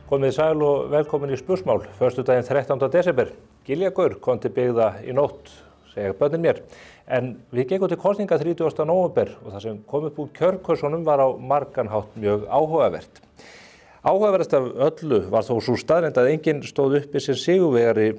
Komið sæl og velkomin í Spursmál, föstudaginn 13. desember. Giljagaur kom til byggða í nótt, segja börnin mér. En við gengum til kosninga 30. nóvember og það sem kom upp úr kjörkössunum var á margan hátt mjög áhugavert. Áhugaverðast af öllu var þó sú staðreynd að enginn stóð uppi sem sigurvegari,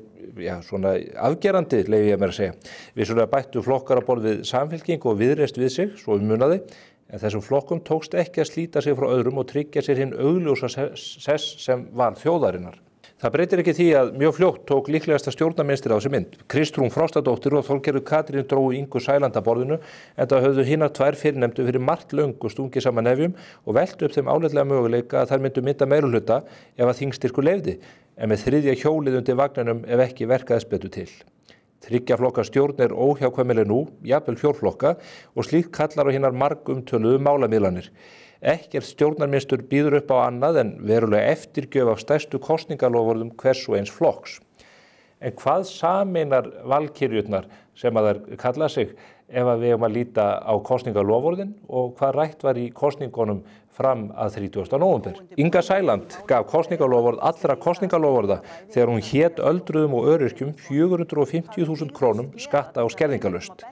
svona afgerandi, leyfi ég mér að segja. Vissulega bættu flokkar að borð við Samfylking og Viðreisn við sig, svo munaði. En þessum flokkum tókst ekki að slíta sig frá öðrum og tryggja sér hinn augljósa sess sem var þjóðarinnar. Það breytir ekki því að mjög fljótt tók líklegasta stjórnarmynstrið á þessi mynd. Kristrún Frostadóttir og Þorgerður Katrín drógu Ingu Sæland að borðinu en það höfðu hinar tvær fyrrnefndu fyrir margt löngu stungið saman nefjum og veltu upp þeim áleitlega möguleika að þær myndu mynda meirihluta ef að þingstyrkur leyfði, en með þriðja hjólið undir vagninum ef ekki verkaðist betur til. Þriggja flokka stjórn er óhjákvæmileg nú, jafnvel fjórflokka og slíkt kallar á hinar margumtöluðu málamiðlanir. Ekkert stjórnarmynstur býður upp á annað en verulega eftirgjöf af stærstu kosningaloforðum hvers og eins flokks. En hvað sameinar valkyrjurnar sem að þær kalla sig ef að við eigum að líta á kosningaloforðin og hvað rætt var í kosningunum fram að 30. nóvember. Inga Sæland gaf kosningaloforð allra kosningaloforða þegar hún hét öldruðum og öryrkjum 450.000 krónum skatta- og skerðingarlaust.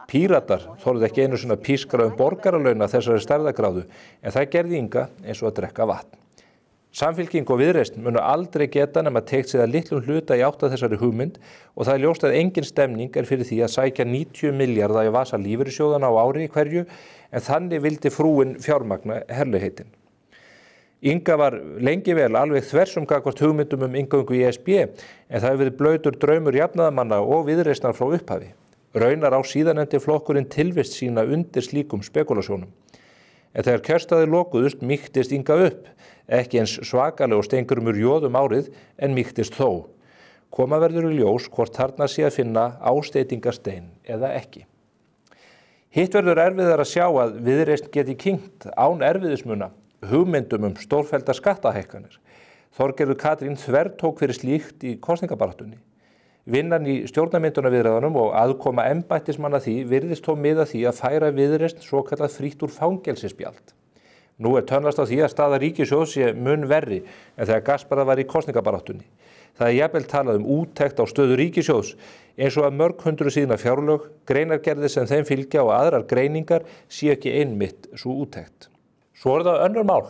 Píratar þorðu ekki einu svona pískra borgaralauna þessari stærðargráðu en það gerði Inga eins og að drekka vatn. Samfylking og Viðreisn munu aldrei geta nema teygt sig að litlum hluta í átt að þessari hugmynd og það er ljóst að engin stemning er fyrir því að sækja 90 milljarða í vasa lífeyrissjóðanna á ári í hverju en þannig vildi frúin fjármagna herligheitin. Inga var lengi vel alveg þversum gagnvart hugmyndum inngöngu í ESB en það hefur verið blautur draumur jafnaðarmanna og Viðreisnar frá upphafi. Raunar á síðanendi flokkurinn tilvist sína undir slíkum spekulasjónum. En þegar kjörstaðir lokuðust mýktist Inga upp, ekki eins svakalega og Steingrímur J árið en mýktist þó. Koma verður í ljós hvort þarna sé að finna ásteytingarstein eða ekki. Hitt verður erfiðar að sjá að Viðreisn geti kyngt án erfiðismuna hugmyndum stórfelldar skattahækkanir. Þorgerður Katrín þvertók fyrir slíkt í kosningabaráttunni. Vinnan í stjórnarmyndunarviðræðunum og aðkoma embættismanna því virðist þó miða því að færa Viðreisn svokallað frítt úr fangelsisspjald. Nú er tönnlast á því að staða ríkissjóðs sé mun verri en þegar Gasparað var í kosningabaráttunni. Það er jafnvel talað úttekt á stöðu ríkissjóðs eins og að mörg hundruð síðna fjárlög, greinargerðir sem þeim fylgja og aðrar greiningar sé ekki einmitt svo úttekt. Svo er það önnur mál.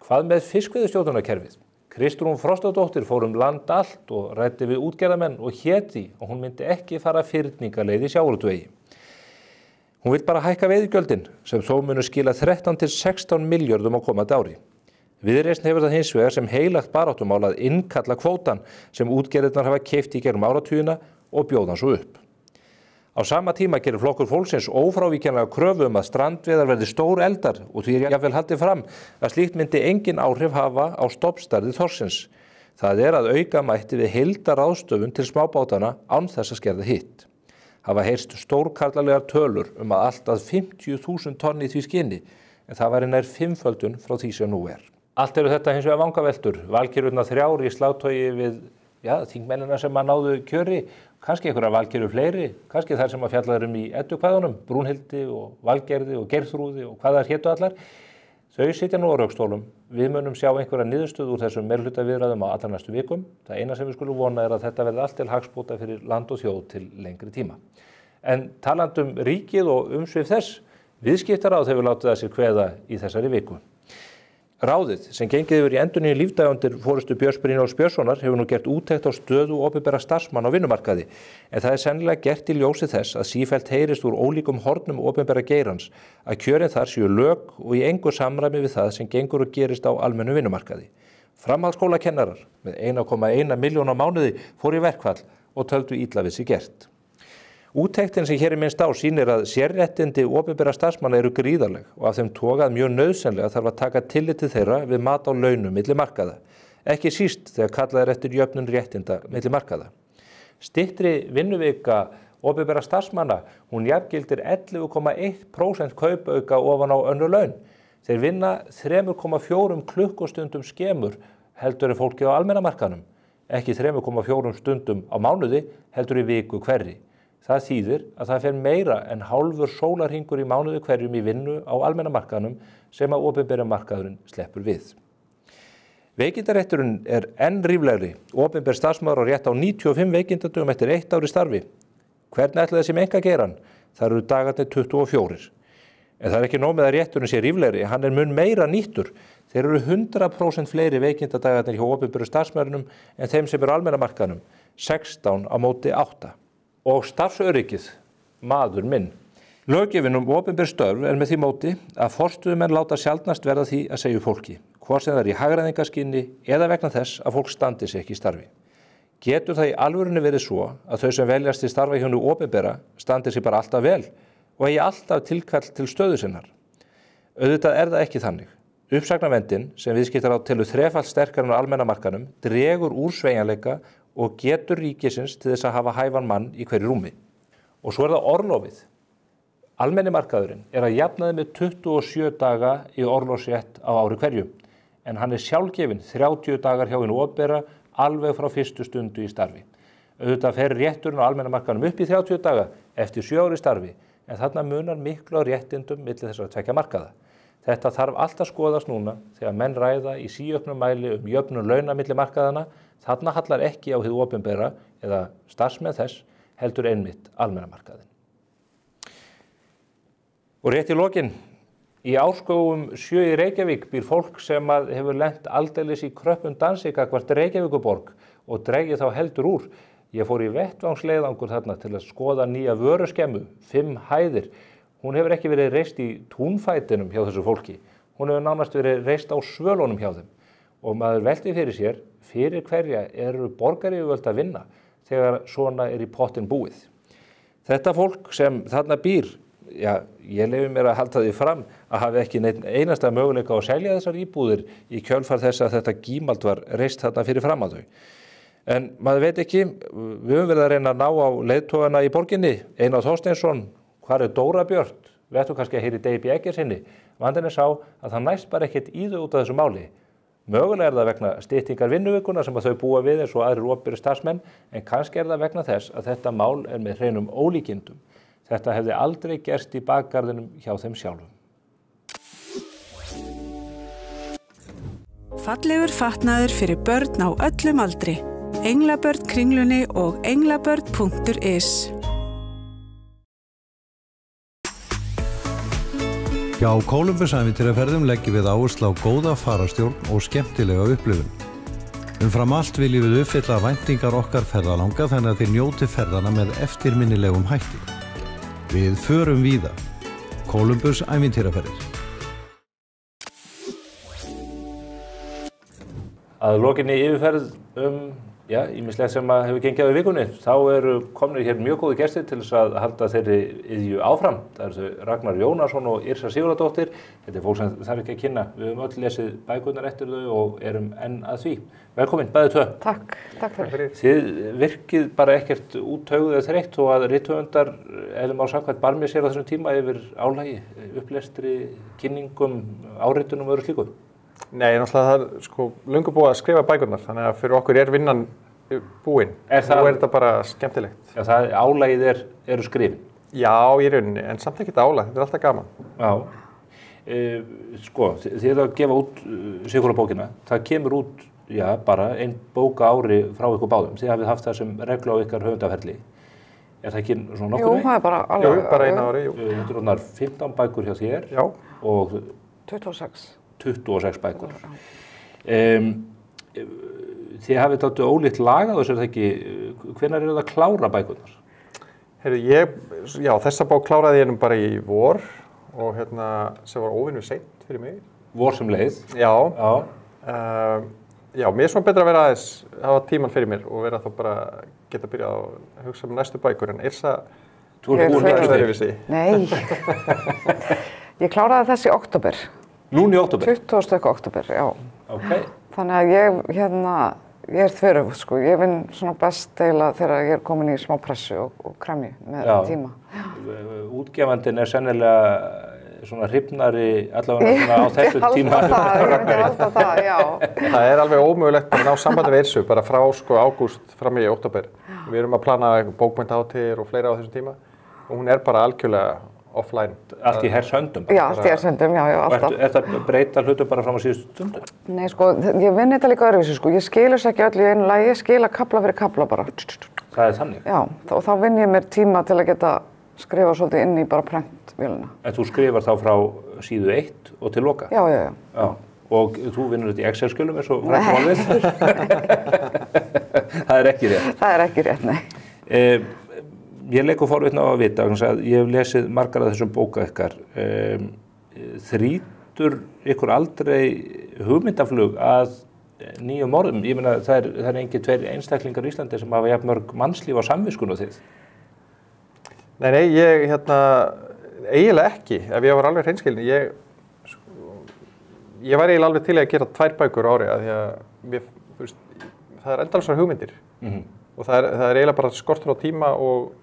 Hvað með fiskveiðistjórnarkerfið? Kristrún Frostadóttir fór land allt og ræddi við útgerðarmenn og hét því að hún myndi ekki fara fyrningaleið í sjávarútvegi. Hún vill bara hækka veiðigjöldin sem þó munu skila 13 til 16 milljörðum á komandi ári. Viðreisn hefur það hins vegar sem heilagt baráttumál að innkalla kvótan sem útgerðirnar hafa keypt í gegnum áratugina og bjóða hann svo upp. Á sama tíma gerir flokkur fólksins ófrávíkjanlega kröfu að strandveiðar verði stór eldar og því er jafnvel haldið fram að slíkt myndi engin áhrif hafa á stofnstærð þorsksins. Það er að auka mætti við heildaráðstöfun til smábátana án þess að skerða hitt. Hafa heyrst stórkarlalegar tölur að allt að 50.000 tonn í því skyni en það væri nær 5-földun frá því sem nú er. Allt eru þetta hins vegar vangaveltur. Valkyrjurnar 3 í slagtogi við þingmennina sem að náðu kjöri, kannski einhverja valkyrjur fleiri, kannski þær sem að fjallaður í eddukvæðunum, Brúnhildi og Valgerði og Geirþrúði og hvað þær hétu allar. Þau sitja nú á rökstólum. Við munum sjá einhverja niðurstöðu úr þessum meirihlutaviðræðum á allra næstu vikum. Það eina sem við skulum vona er að þetta verði allt til hagsbóta fyrir land og þjóð til lengri tíma. En talandum ríkið og umsvif þess, viðskiptaráð hefur látið að sér kveða í þessari viku. Ráðið sem gengið yfir í endurnýjun lífdaga undir forystu Björns Brynjólfs Björnssonar hefur nú gert úttekt á stöðu opinberra starfsmanna á vinnumarkaði en það er sennilega gert í ljósi þess að sífellt heyrist úr ólíkum hornum opinberra geirans að kjörin þar séu lög og í engu samræmi við það sem gengur og gerist á almennum vinnumarkaði. Framhaldsskólakennarar með 1,1 milljón á mánuði fór í verkfall og töldu illa við sig gert. Úttektin sem hér er minnst á sýnir að sérréttindi opinberra starfsmanna eru gríðarleg og af þeim togað mjög nauðsynlega þarf að taka tillit til þeirra við mat á launum milli markaða. Ekki síst þegar kallað er eftir jöfnun réttinda milli markaða. Styttri vinnuvika opinberra starfsmanna, hún jafngildir 11,1% kaupauka ofan á önnur laun. Þeir vinna 3,4 klukkustundum skemur heldur en fólki á almenna markaðnum, ekki 3,4 stundum á mánuði heldur í viku hverri. Það þýðir að það fer meira en hálfur sólarhringur í mánuði hverjum í vinnu á almenna markaðnum sem að opinbera markaðurinn sleppur við. Veikindarétturinn enn ríflegri. Opinber starfsmaður á rétt á 95 veikindadögum eftir 1 ár í starfi. Hvernig ætla þessi með einkageirann? Það eru dagarnir 24. En það ekki nóg með að rétturinn sé ríflegri, hann mun meira nýttur. Þeir eru 100% fleiri veikindadagarnir hjá opinberu starfsmönnum en þeim sem eru almenna markaðnum, 16 á móti 8. Og starfsöryggið, maður minn. Löggjöfin opinber störf með því móti að forstöðumenn láta sjaldnast verða því að segja fólki, hvort sem það í hagræðingarskyni eða vegna þess að fólk standi sig ekki í starfi. Getur það í alvörunni verið svo að þau sem veljast til starfa hjá hinu opinbera standi sig bara alltaf vel og eigi alltaf tilkall til stöðu sinnar? Auðvitað það ekki þannig. Uppsagnarverndin, sem viðskiptaráð telur þrefalt sterkari en á almenna markaðnum, dregur úr sveigjanleika og getur ríkisins til þess að hafa hæfan mann í hverju rúmi. Og svo það orlofið. Almenni markaðurinn að jafnaði með 27 daga í orlofsrétt á ári hverju, en hann sjálfgefinn 30 dagar hjá hinu opinbera alveg frá fyrstu stundu í starfi. Auðvitað fer rétturinn á almenna markaðnum upp í 30 daga eftir 7 ári starfi, en þarna munar miklu á réttindum milli þessara tveggja markaða. Þetta þarf allt að skoðast núna þegar menn ræða í síauknum mæli jöfnun launa milli markaðana. Þarna hallar ekki á hið opinbera eða starfsmenn þess, heldur einmitt almenna markaðinn. Og rétt í lokin, í Árskógum 7 í Reykjavík býr fólk sem hefur lent aldeilis í kröppum dansi gagnvart Reykjavíkurborg og dregið þá heldur úr. Ég fór í vettvangsleiðangur þarna til að skoða nýja vöruskemmu, 5 hæðir. Hún hefur ekki verið reist í túnfætinum hjá þessu fólki. Hún hefur nánast verið reist á svölunum hjá þeim. Og maður velti fyrir sér, fyrir hverja eru borgaryfirvöld að vinna þegar svona í pottinn búið. Þetta fólk sem þarna býr, ég leyfi mér að halda því fram að hafi ekki einasta möguleika á að selja þessar íbúðir í kjölfar þess að þetta gímald var reist þarna fyrir fram að þau. En maður veit ekki, við höfum verið að reyna að ná á leiðtogana í borginni, Einar Þorsteinsson, hvar Dóra Björt, við ættum kannski að heyra í Degi B. Eggersinni. Vandinn sá að það næst bara ekkert í þau út af þessu máli. Mögulega það vegna styttingar vinnuvikuna sem að þau búa við eins og aðrir opinberir starfsmenn, en kannski það vegna þess að þetta mál með hreinum ólíkindum. Þetta hefði aldrei gerst í bakgarðinum hjá þeim sjálfum. Fallegur fatnaður fyrir börn á öllum aldri. Englabörn Kringlunni og englabörn.is. Hjá Kólumbusævintýraferðum leggjum við áherslu á góða fararstjórn og skemmtilega upplifun. Umfram allt viljum við uppfylla væntingar okkar ferðalanga þannig að þeir njóti ferðana með eftirminnilegum hætti. Við förum víða. Kólumbusævintýraferðir. Að lokinni yfirferð ýmislegt sem hefur gengið á vikunni, þá eru komnir hér mjög góði gestir til þess að halda þeirri iðju áfram. Það eru þau Ragnar Jónasson og Yrsa Sigurðardóttir. Þetta fólk sem þarf ekki að kynna. Við höfum öll lesið bækurnar eftir þau og erum enn að því. Velkomin, bæði tvö. Takk fyrir. Þið virkið bara ekkert úttauguð eða þreytt og að rithöfundar eða má samkvæmt barmið sér á þessum tíma yfir álagi, upplestri, kynningum, áritunum og öðru slíku. Nei, náttúrulega það löngu búið að skrifa bækurnar, þannig að fyrir okkur vinnan búin. Nú þetta bara skemmtilegt. Já, álagið eru skrifin. Já, í rauninni, en samt ekkert álag, þetta er alltaf gaman. Já, þið að gefa út Sigurðarbókina, það kemur út, bara ein bók á ári frá ykkur báðum. Þið hafið haft það sem reglu á ykkar höfundaferli. Er það ekki svona nokkuð Jú, það bara alveg. Jú, bara einu ári, jú. Þetta er 15 bækur hjá þér. Já. Og 26 bækur. Þið hafið þáttu ólíkt lagað og sér það ekki, hvenær það að klára bækurnar? Heyrðu, þessa bók kláraði ég bara í vor og sem var óvenju seint fyrir mig. Vor sem leið? Já. Mér er svona betra að vera aðeins, hafa tíman fyrir mér og vera þá bara geta byrjað að hugsa næstu bækur, en Yrsa, þú ert búin miklu öðruvísi. Nei, ég kláraði þess í október. Núna í október? 20. október, já. Okay. Þannig að ég er þveröfugt, ég vinn svona best eiginlega þegar ég er komin í smá pressu og kremju með tíma. Útgefandinn er sennilega svona hrifnari allavega á þessu tíma. Ég myndi halda það, já. Það er alveg ómögulegt að ná sambandi við Yrsu, bara frá ágúst fram í október. Við erum að plana bókmenntahátíðir og fleira á þessum tíma og hún er bara algjörlega offline. Allt í hershöndum? Já, allt í hershöndum, já, alltaf. Er það breyta hlutum bara fram á síðustu stundu? Nei, sko, ég vinn þetta líka öðruvísi, sko. Ég skil þess ekki öll í einu lagi, ég skila kafla fyrir kafla bara. Það þannig? Já, og þá vinn ég mér tíma til að geta skrifa svolítið inn í bara prentvélina. En þú skrifar þá frá síðu 1 og til loka? Já. Og þú vinnur þetta í Excel-skjölum eins og frækmálið? Það er ekki rétt? Það er ekki rétt, nei. Ég leik og forvitna á að vita, að ég hef lesið margar af þessum bóka ykkar. Þrýtur ykkur aldrei hugmyndaflug að nýjum morðum? Ég meina, það er engin tveir einstaklingar í Íslandi sem hafa jafn mörg mannslíf á samviskun og þið. Nei, ég eiginlega ekki, ef ég var alveg hreinskilinn. Ég var eiginlega alveg til að gera 2 bækur á ári, af því að það er endalausar hugmyndir. Og það er eiginlega bara skortur á tíma og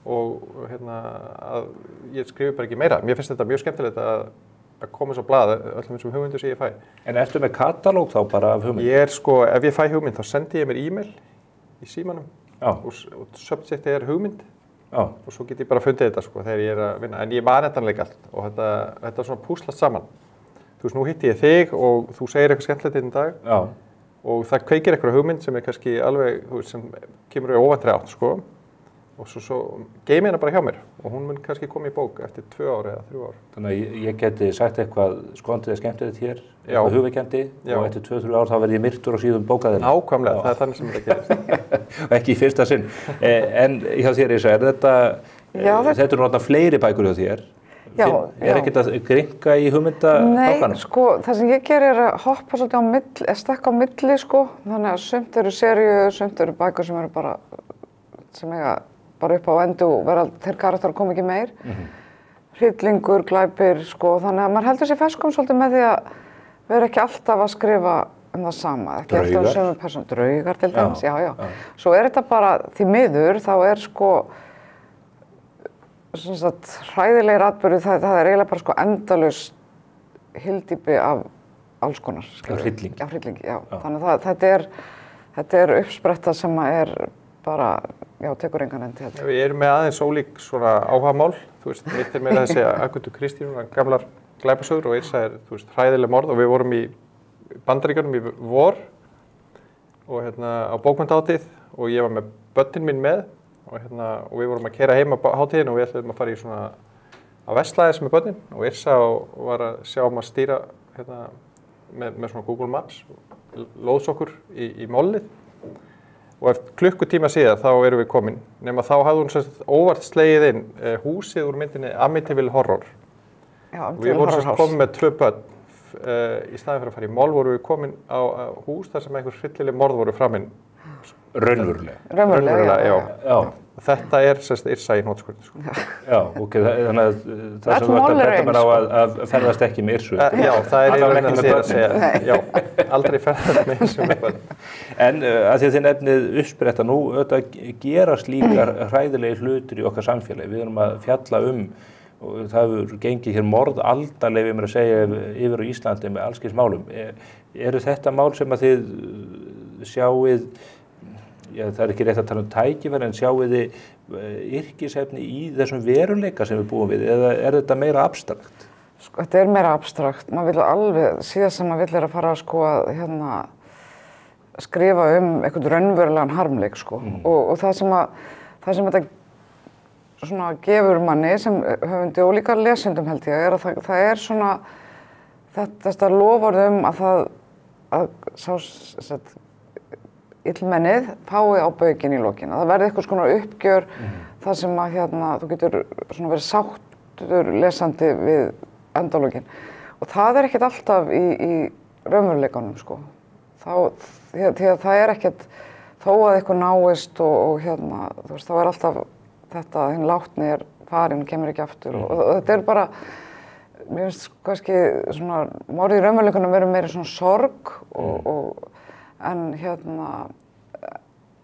að ég skrifi bara ekki meira. Mér finnst þetta mjög skemmtilegt að koma svo blað öllum þessum hugmyndu sem ég fæ. En ertu með katalóg þá bara af hugmynd? Ég sko, ef ég fæ hugmynd þá sendi ég mér e-mail í símanum og subjectið er hugmynd og svo get ég bara fundið þetta sko þegar ég að vinna. En ég man þetta allt og þetta er svona púslast saman. Þú veist, nú hitti ég þig og þú segir eitthvað skemmtilegt einn dag og það kveikir eitthvað hugmynd sem er kannski alveg, þú veist, sem kemur í óvæntri átt sko. Og svo geimi hana bara hjá mér og hún mun kannski koma í bók eftir 2 ár eða 3 ár. Þannig að ég geti sagt eitthvað skondið eða skemmtilegt hér, eitthvað hugvekjandi og eftir 2-3 ár þá verð ég myrtur á síðum bókaðina. Nákvæmlega, það er þannig sem þetta gerist. Og ekki í fyrsta sinn. En hjá þér, Ísa, er þetta eru náttúrulega fleiri bækur hjá þér? Er ekkert að gringa í hugmyndabókanum? Nei, sko, það sem ég gerir er að hoppa svolítið á milli, stekka á milli, sko. Þannig að sumt eru seríu, sumt eru bækur sem eru bara upp á endu og þeir karakterar kom ekki meir. Hryllingur, glæpir, sko, þannig að maður heldur sér ferskum svolítið með því að vera ekki alltaf að skrifa um það sama. Ekki alltaf um sömu persónu. Draugar til dæmis, já. Svo er þetta bara, því miður, þá er sko, hræðilegir atburðir, það er eiginlega bara sko endalaust hyldýpi af alls konar. Af hryllingi. Af hryllingi, já. Þannig að þetta er uppspretta sem er bara, tekur engan endi heldur. Við erum með aðeins ólík svona áhugamál. Þú veist, mitt er meira þessi Agathu Christie, gamlar glæpasögur og Yrsa er, þú veist, hræðileg morð og við vorum í Bandaríkjunum í vor og á bókmenntahátíð og ég var með börnin mín með og við vorum að keyra heim á hátíðinu og við ætlum að fara í svona á Vestlæðis með börnin og Yrsa var að sjá að stýra með svona Google Maps og lóðs okkur í mollið. Og eftir klukkutíma síðan þá erum við komin, nema þá hafði hún óvart slegið inn húsið úr myndinni Amityville Horror. Já, og við vorum komin með 2 börn. Í staðinn fyrir að fara í moll vorum við komin á hús þar sem einhver hryllileg morð voru framinn. Raunverulega, já. Þetta er Yrsa í hnotskurðu. Sko. Já, ok, þannig að það sem þú ætti að betta mér á að ferðast ekki með Yrsu. Já, það er yfirleitt að segja að segja. Já, aldrei ferðast með Yrsu með börn. En að því að þið nefnið uppspretta nú, auðvitað gerast líka hræðilegi hlutir í okkar samfélagi. Við erum að fjalla og það hefur gengið hér morðalda, leyfi mér að segja, yfir á Íslandi með alls kyns málum. Eru þetta mál sem að þið sjáið, það er ekki rétt að tala um tækifæri, en sjáið þið yrkisefni í þessum veruleika sem við búum við, eða er þetta meira abstrakt? Sko, þetta er meira abstrakt. Maður vill alveg, síðan sem maður vill er að fara sko að skrifa um einhvern raunverulegan harmleik, sko. Og það sem þetta svona gefur manni, sem höfundi og líka lesendum held ég, er að það er svona þetta loforð að sá illmennið fái á baukinn í lokin. Það verði eitthvað svona uppgjör þar sem að þú getur svona verið sáttur lesandi við endalokin. Og það er ekkert alltaf í raunveruleikanum, sko. Því að það er ekkert, þó að eitthvað náist og þú veist, þá er alltaf þetta, hinn látni er farinn, kemur ekki aftur og þetta er bara, mér finnst kannski svona, morðið í raunveruleikanum verður meira svona sorg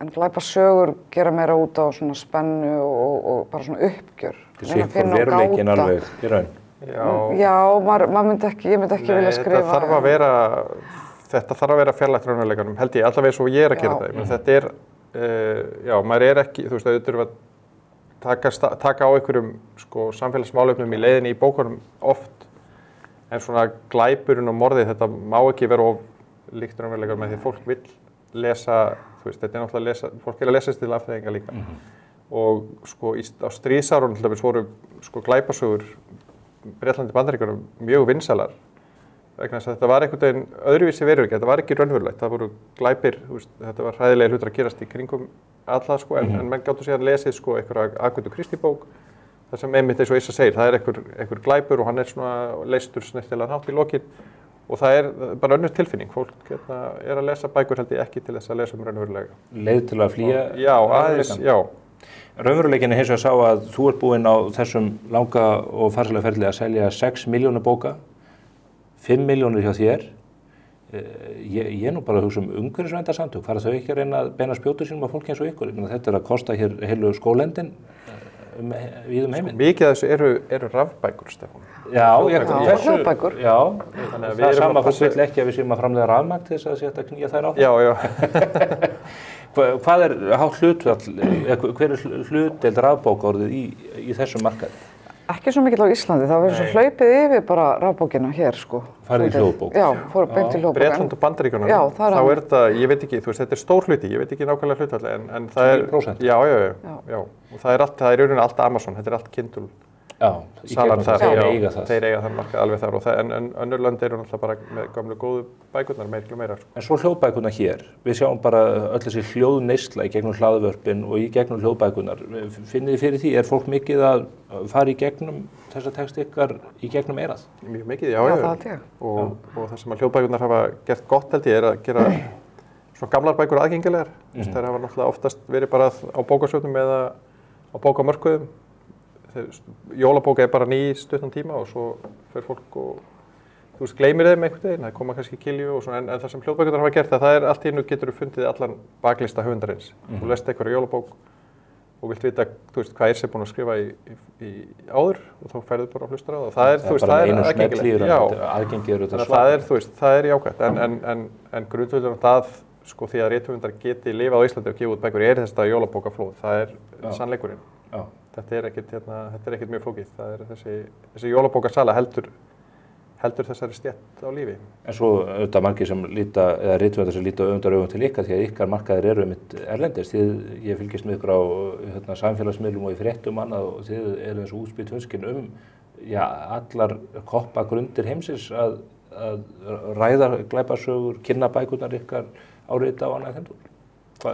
en glæpasögur gera meira út á svona spennu og bara svona uppgjör. Þetta sé ykkur veruleikin alveg í raun. Já, ég myndi ekki vilja skrifa. Þetta þarf að vera fjarlægt raunveruleikanum, held ég, allavega eins og ég er að gera þetta. Þetta er, maður er ekki, þú veist, auðvitað erum við að taka á einhverjum sko, samfélagsmálefnum í leiðinni í bókunum oft, en svona glæpurinn og morðið, þetta má ekki vera of líkt raunveruleikar með því fólk vill lesa, þú veist, þetta náttúrulega lesa, fólk að lesa til afþreyingar líka. Og sko á stríðsárunum til dæmis voru sko glæpasögur Bretlandi Bandaríkjunum mjög vinsælar. Vegna þess að þetta var einhvern veginn öðruvísi veruleiki, þetta var ekki raunverulegt, það voru glæpir, þetta var hræðilegir hlutir að gerast í kringum alla sko, en menn gáttu síðan lesið sko einhverja Agathu Christie bók, það sem einmitt eins og Issa segir, það einhver glæpur og hann svona leystur snirtilegan hátt í lokin og það bara önnur tilfinning, fólk að lesa bækur held ég ekki til þess að lesa raunverulega. Leið til að flýja? Já, aðeins, já. Raunveruleikinni hins vegar sá að þú ert búinn á þessum langa og farsælega ferli að selja 6 milljónir bóka, 5 milljónir hjá þér. Ég nú bara að hugsa umhverfisverndarsamtök, fara þau ekki að reyna að beina spjótur sínum á fólki eins og ykkur? Þetta að kosta hér heilu skólendin við heiminn. Mikið af þessu eru rafbækur, Stefán. Já, hljóðbækur. Já, það er sama fólk vill ekki að við séum að framleiða rafmagn til þess að setja knýja þær á það. Já. Hvað hátt hlutfall, hver hlutdeild rafbóka orðið í þessum markaði? Ekki svo mikill á Íslandi, það verður svo hlaupið yfir bara rafbókina hér sko. Farið í hljóðbók? Já, fór beint í hljóðbók. Bretland og Bandaríkjunum, þá þetta, ég veit ekki, þú veist, þetta stór hluti, ég veit ekki nákvæmlega hlutfalli, en það 10%? Já, og það er í rauninni allt Amazon, þetta er allt Kindle. Já, salan þar, þeir eiga þann markað alveg þar en önnur lönd eru náttúrulega bara með gamlu góðu bækurnar meira. En svo hljóðbækurnar hér, við sjáum bara öll þessi hljóðneysla í gegnum hlaðvörpin og í gegnum hljóðbækurnar. Finnið þið fyrir því, er fólk mikið að fara í gegnum þessa texta ykkar í gegnum eirað? Mjög mikið, já. Og það sem að hljóðbækurnar hafa gert gott held ég er að gera svona gamlar bækur aðgengilegar. Þær hafa náttúrulega oftast verið bara á bókasöfnum eða á bókamörkuðum. Jólabóka er bara ný stuttan tíma og svo fer fólk og þú veist, gleymir þeim einhvern veginn, það koma kannski kilju og svona, en það sem hljóðbækurnar hafa gert það er allt í einu getur þú fundið allan baklista höfundarins. Þú lest einhverja jólabók og vilt vita, þú veist, hvað sem búinn að skrifa í áður og þá ferðu bara að hlusta á það. Það er, þú veist, það er aðgengilegt. Það er jákvætt, en grundvöldurinn það, sko, því að rithöfundar geti lifað á Íslandi og gefa út bækur er þetta jólabókaflóð, það er sannleikurinn. Þetta er ekkert mjög flókið. Það er þessi jólabókasala heldur þessari stétt á lífi. En svo auðvitað margir sem líta, eða rithöfundar sem líta öfundaröfum til ykkar því að ykkar markaðir eru einmitt erlendis. Ég fylgist með ykkur á samfélagsmiðlum og í fréttum annað og þið eru eins og útspýtt hönskin allar koppagrundir heimsins að ræða glæpasögur, kynna bækurnar ykkar árita og annað þendur. Já,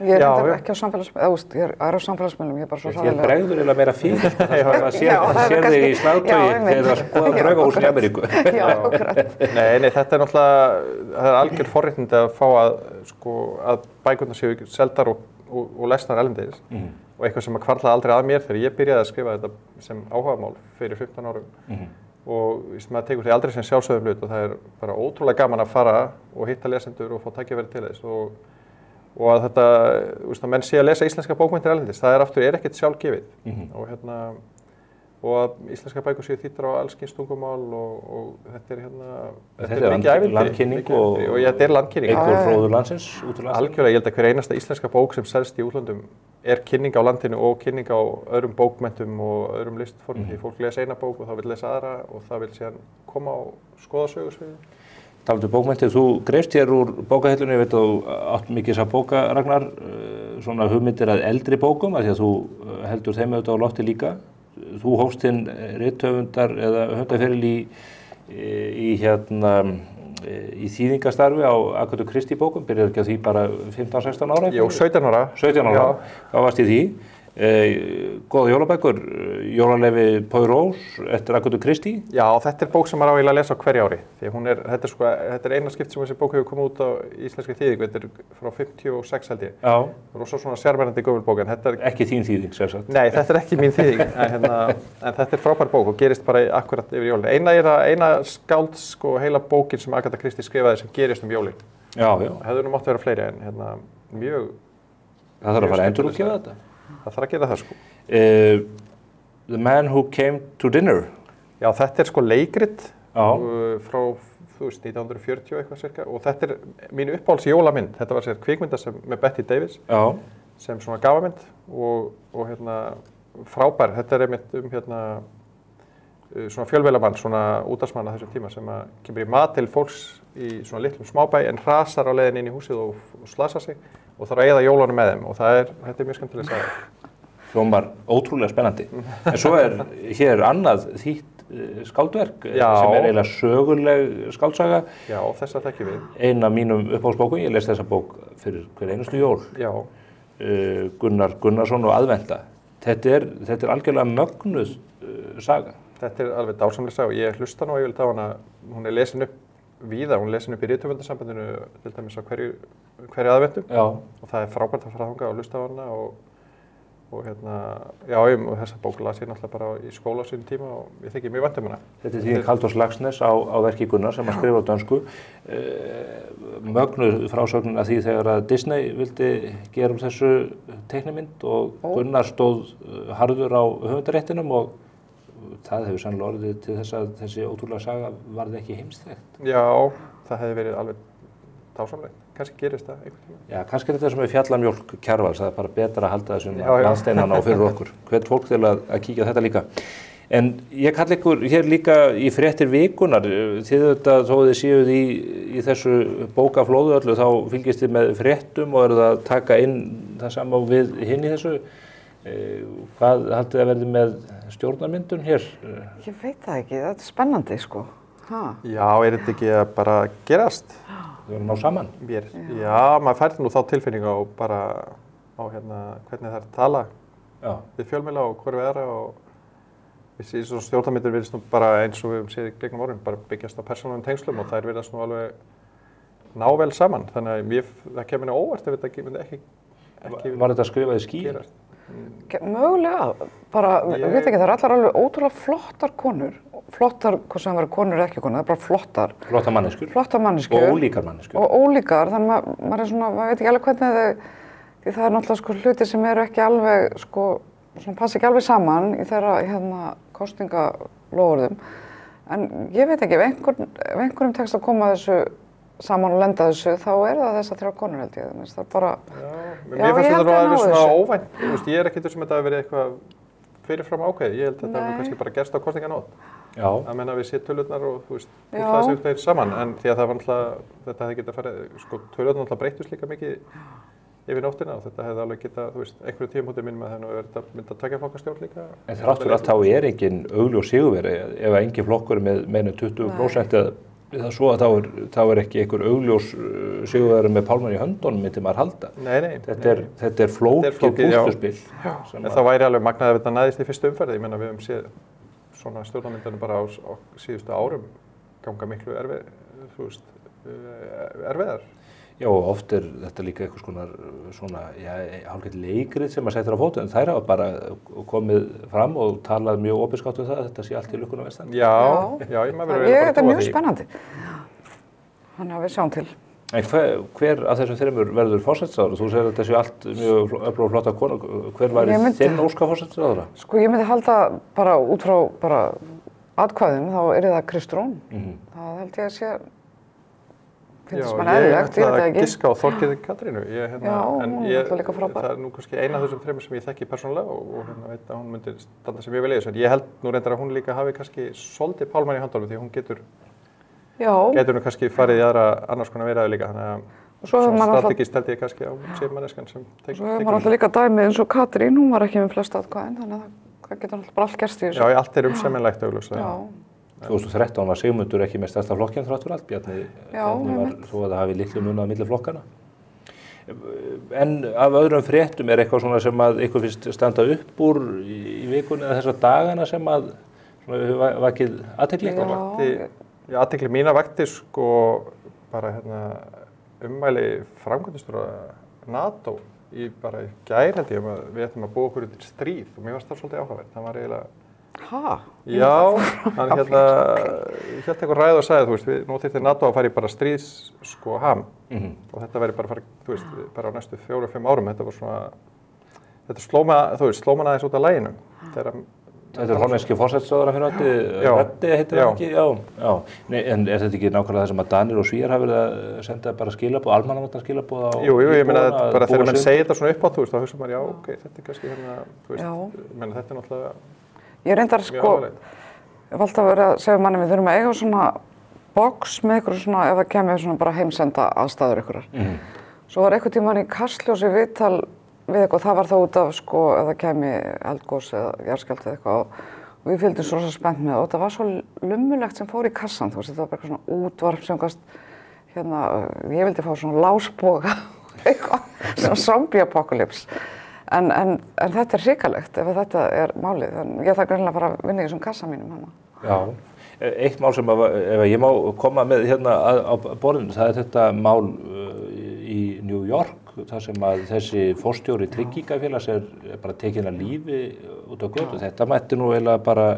ég er ekki á samfélagsmiðlum, ég er á samfélagsmiðlum, ég er bara svo hræðilega. Ég bregður eiginlega meira fyrir, það sér þig í slagtogi þegar það skoða draugahúsin í Ameríku. Já, akkurat. Nei, þetta er náttúrulega, það er algjör forréttindi að fá að bækurnar séu seldar og lesnar erlendis. Og eitthvað sem hvarflaði aldrei að mér þegar ég byrjaði að skrifa þetta sem áhugamál fyrir 15 árum. Og maður tekur því aldrei sem sjálfsögðum hlut og það er bara ótrúlega gaman að fara og hitta lesendur og fá tækifæri til þess og að þetta, að menn sé að lesa íslenska bókmenntir erlendis, það er ekkert sjálfgefið og að íslenska bækur séu þýddar á alls kyns tungumál og þetta er mikið ævintýri. Landkynning og þetta er landkynning. Einhver fróður landsins, út úr landsins. Algjörlega, ég held að hver einasta íslenska bók sem selst í útlöndum er kynning á landinu og kynning á öðrum bókmenntum og öðrum listformum. Því fólk les eina bók og það vil lesa aðra og það vil síðan koma og skoða sögursviði. Talandi bókmenntir, þú greifst hér úr bókahillunni, ég veit að þú átt mikið þessa bóka, Ragnar, svona hugmyndir að eldri bókum, af því að þú heldur þeim auðvitað á lofti líka. Þú hófst þinn rithöfundar eða höfundaferil í þýðingastarfi á Agathu Christie bókum, byrjaði ekki á því bara 15-16 ára? Jú, 17 ára. 17 ára, þá varst í því. Góða jólabækur, Jólaleyfi Poirot eftir Agathu Christie. Já, þetta er bók sem maður á að lesa á hverju ári. Því þetta er eina skipt sem þessi bók hefur komið út á íslenskri þýðingu, þetta er frá 56 held ég. Já. Það er svona sérmærandi gömul bók, en þetta er... Ekki þín þýðing, sem sagt. Nei, þetta er ekki mín þýðing, en þetta er frábær bók og gerist bara akkurat yfir jólin. Eina skálds heila bókin sem Agatha Christie skrifaði sem gerist jólin. Já. Hefðu nú mátt vera fleiri, en mjög... Það þarf að fara endurútgefa þetta? Það þarf að gera það, The Man Who Came to Dinner. Já, þetta er leikrit frá 1940 eitthvað cirka og þetta er mín uppáhalds jólamynd. Þetta var kvikmynda með Betty Davis sem svona gafamynd og hérna frábær. Þetta einmitt hérna svona fjölmiðlamann, svona útvarpsmann á þessum tíma sem að kemur í mat til fólks í svona litlum smábæ en hrasar á leiðin inn í húsið og slasar sig og þarf að eyða jólunum með þeim og þetta er mjög skemmtileg saga. Hljómar ótrúlega spennandi. En svo hér annað þýtt skáldverk sem eiginlega söguleg skáldsaga. Já, þessa þekkjum við. Ein af mínum uppáhaldsbókum, ég les þessa bók fyrir hver einustu jól. Já. Gunnar Gunnarsson og Aðventa. Þetta er algjörlega mögnuð saga. Þetta er alveg dásamleg saga og ég hlusta nú yfirleitt á hana, hún er lesin upp víða, hún er lesin upp í Rithöfundasambandinu til dæmis á hverju aðventu. Já. Og það er frábært að fara þangað og hlusta á hana og hérna, og þessa bók las ég náttúrulega bara í skóla á sínum tíma og ég þykir mjög vænt hana. Þetta er því Halldórs Laxness á verki Gunnar sem að skrifa á dönsku. Mögnuð frásögnin að því þegar að Disney vildi gera þessu teiknimynd og Gunnar stóð harður á höfundaréttinum og það hefur sannlega orðið til þess að þessi ótrúlega saga varði ekki heimsþekkt. Já, það hefði verið alveg dásamlegt. Kannski gerist það einhvern tíma. Já, kannski er þetta sem er fjallamjólk Kjarvals, það er bara betra að halda þessum landsteinana á fyrir okkur. Hvet fólk til að kíkja á þetta líka. En ég kalli ykkur hér líka í fréttir vikunar. Þið auðvitað, þó þið séuð í þessu bókaflóðu öllu, þá fylgist þið með fréttum og eruð að taka inn það sama við hinn í þessu. Hvað haldið þið að verði með stjórnarmyndun hér? Ég veit það ekki, þetta er spennandi sko. Já, er þetta ekki að bara gerast? Þau verður að ná saman? Já, maður fær nú þá tilfinningu á bara á hérna hvernig það er að tala við fjölmiðla og hver við aðra og þessi svona stjórnarmyndur virðist nú bara eins og við höfum séð í gegnum árin bara byggjast á persónulegum tengslum og þær virðast nú alveg ná vel saman þannig að það kemur nú óvart ef þetta myndi ekki Var þetta skrifað í skýr? Mögulega, bara, ég veit ekki, það allar alveg ótrúlega flottar konur, flottar, hvað sem verður konur ekki konur, það er bara flottar. Flottar manneskjur. Flottar manneskjur. Og ólíkar manneskjur. Og ólíkar, þannig að maður er svona, maður veit ekki alveg hvernig því það er náttúrulega sko hluti sem eru ekki alveg, sko, svona passa ekki alveg saman í þeirra, kosningaloforðum. En ég veit ekki, ef einhverjum tekst að koma þessu saman og lenda þessu, þá það þessar 3 konur held ég. Það er bara... Mér fannst þetta nú alveg svona óvænt. Ég er ekkert sem þetta hafi verið eitthvað fyrirfram ákveðið. Ég held að þetta hafi kannski bara gerst á kosninganótt. Já. Að menna við séð tölurnar og þú veist, útlaði sig upp þeir saman. En því að það var náttúrulega, þetta hefði getað farið, sko, tölurnar náttúrulega breyttust líka mikið yfir nóttina og þetta hefði alveg getað, þú veist, einhverju tímamóti minn með þennan verið að mynda tveggjarflokkastjórn líka. En þrátt fyrir allt þá engin augljós sigurveri ef engin flokkur með meira en 20% eða svo að þá ekki einhver augljós sigurveri með pálmann í höndunum myndi maður halda. Nei. Þetta er flókið púsluspil. En það væri alveg magnað ef þetta næðist í fyrstu umferð. Ég meina við höfum séð svona stjórnarmyndanir bara á síðustu árum ganga miklu erfiðar. Já, og oft er þetta líka einhvers konar svona, hálfgeitt leikrið sem maður setur á fótinn, en þær hafa bara komið fram og talað mjög opinskátt um það að þetta sé allt í lukkuna vestan. Já, ég maður verður bara að trúa því. Þetta er mjög spennandi. Þannig að við sjáum til. En hver af þessum þreymur verður forsætisráðherra? Þú segir að þetta sé allt mjög öflug og flotta kona. Hver væri þinn óska forsætisráðherra? Sko, ég myndi halda bara út frá bara atkvæðum, þá það Kristrún. Það held ég að sé finnst mann eðlilegt, ég veit það ekki. Ég giska á Þorgerði Katrínu. Hún er alltaf líka frábær. Það er nú kannski eina af þessum þreymur sem ég þekki persónulega og veit að hún myndi standa sem ég vel í þessu. En ég held nú reyndar að hún líka hafi kannski svolítið pálmann í handólfi því hún getur nú kannski farið í annars konar viðræður líka. Þannig að strategist held ég kannski á sér manneskan sem tekur. Svo hefur maður alltaf líka dæmið eins og Katrín, hún var ekki með flest atkvæðin, þannig að það getur alltaf bara allt gerst í þessu. Já, allt er umsemjanlegt augljóslega. 2013 var Sigmundur ekki með stærsta flokkinn þrátt fyrir allt, Bjarni var þó að það hafi litlu munað milli flokkana. En af öðrum fréttum eitthvað svona sem að ykkur finnst standa upp úr í vikunni eða þessa dagana sem að vakið athygli? Athygli mína vakti sko bara ummæli framkvæmdastjóra NATO í gær held ég að við ætlum að búa okkur undir stríð og mér varst það svolítið áhugavert. Það var eiginlega Já, hann hélt eitthvað ræðu og sagði, þú veist, nú þyrfti NATO að fara í bara stríðsham og þetta væri bara, þú veist, bara á næstu 4-5 árum, þetta var svona, þetta sló mann aðeins út af laginu þegar Þetta hollenski forsætisráðherra fyrrverandi, Röddi heitir það ekki? Já. Nei, en er þetta ekki nákvæmlega það sem að Danir og Svíar hafa verið að senda bara skilaboð, almannavarna skilaboð á Jú, ég meina bara þegar mann segir þetta svona upp á, þú veist, þá hugsa maður, já, ok, þetta er kannski hérna, þú veist, menn þetta er náttúrulega Ég reyndar sko, ég var alltaf verið að segja manni, við þurfum að eiga svona box með ykkur svona, ef það kemur svona bara heimsenda aðstæður ykkurar. Svo var einhvern tímann í Kastljósi viðtal við eitthvað, það var þá út af sko, ef það kemur eldgos eða jarðskjálfti eða eitthvað og við fylgdum svo spennt með og það var svo lummulegt sem fór í kassan, þú veist, þetta var bara svona útvarp sem gast, hérna, ég vildi fá svona lásboga, eitthvað, svona zombie apocalypse. En þetta er hrikalegt ef þetta er málið, en ég þarf greinilega að fara að vinna í þessum kassa mínum hana. Já, eitt mál sem ef ég má koma með hérna á borðinu, það er þetta mál í New York, þar sem að þessi forstjóri tryggingafélags er bara tekinn af lífi út á götu. Þetta mætti nú eiginlega bara,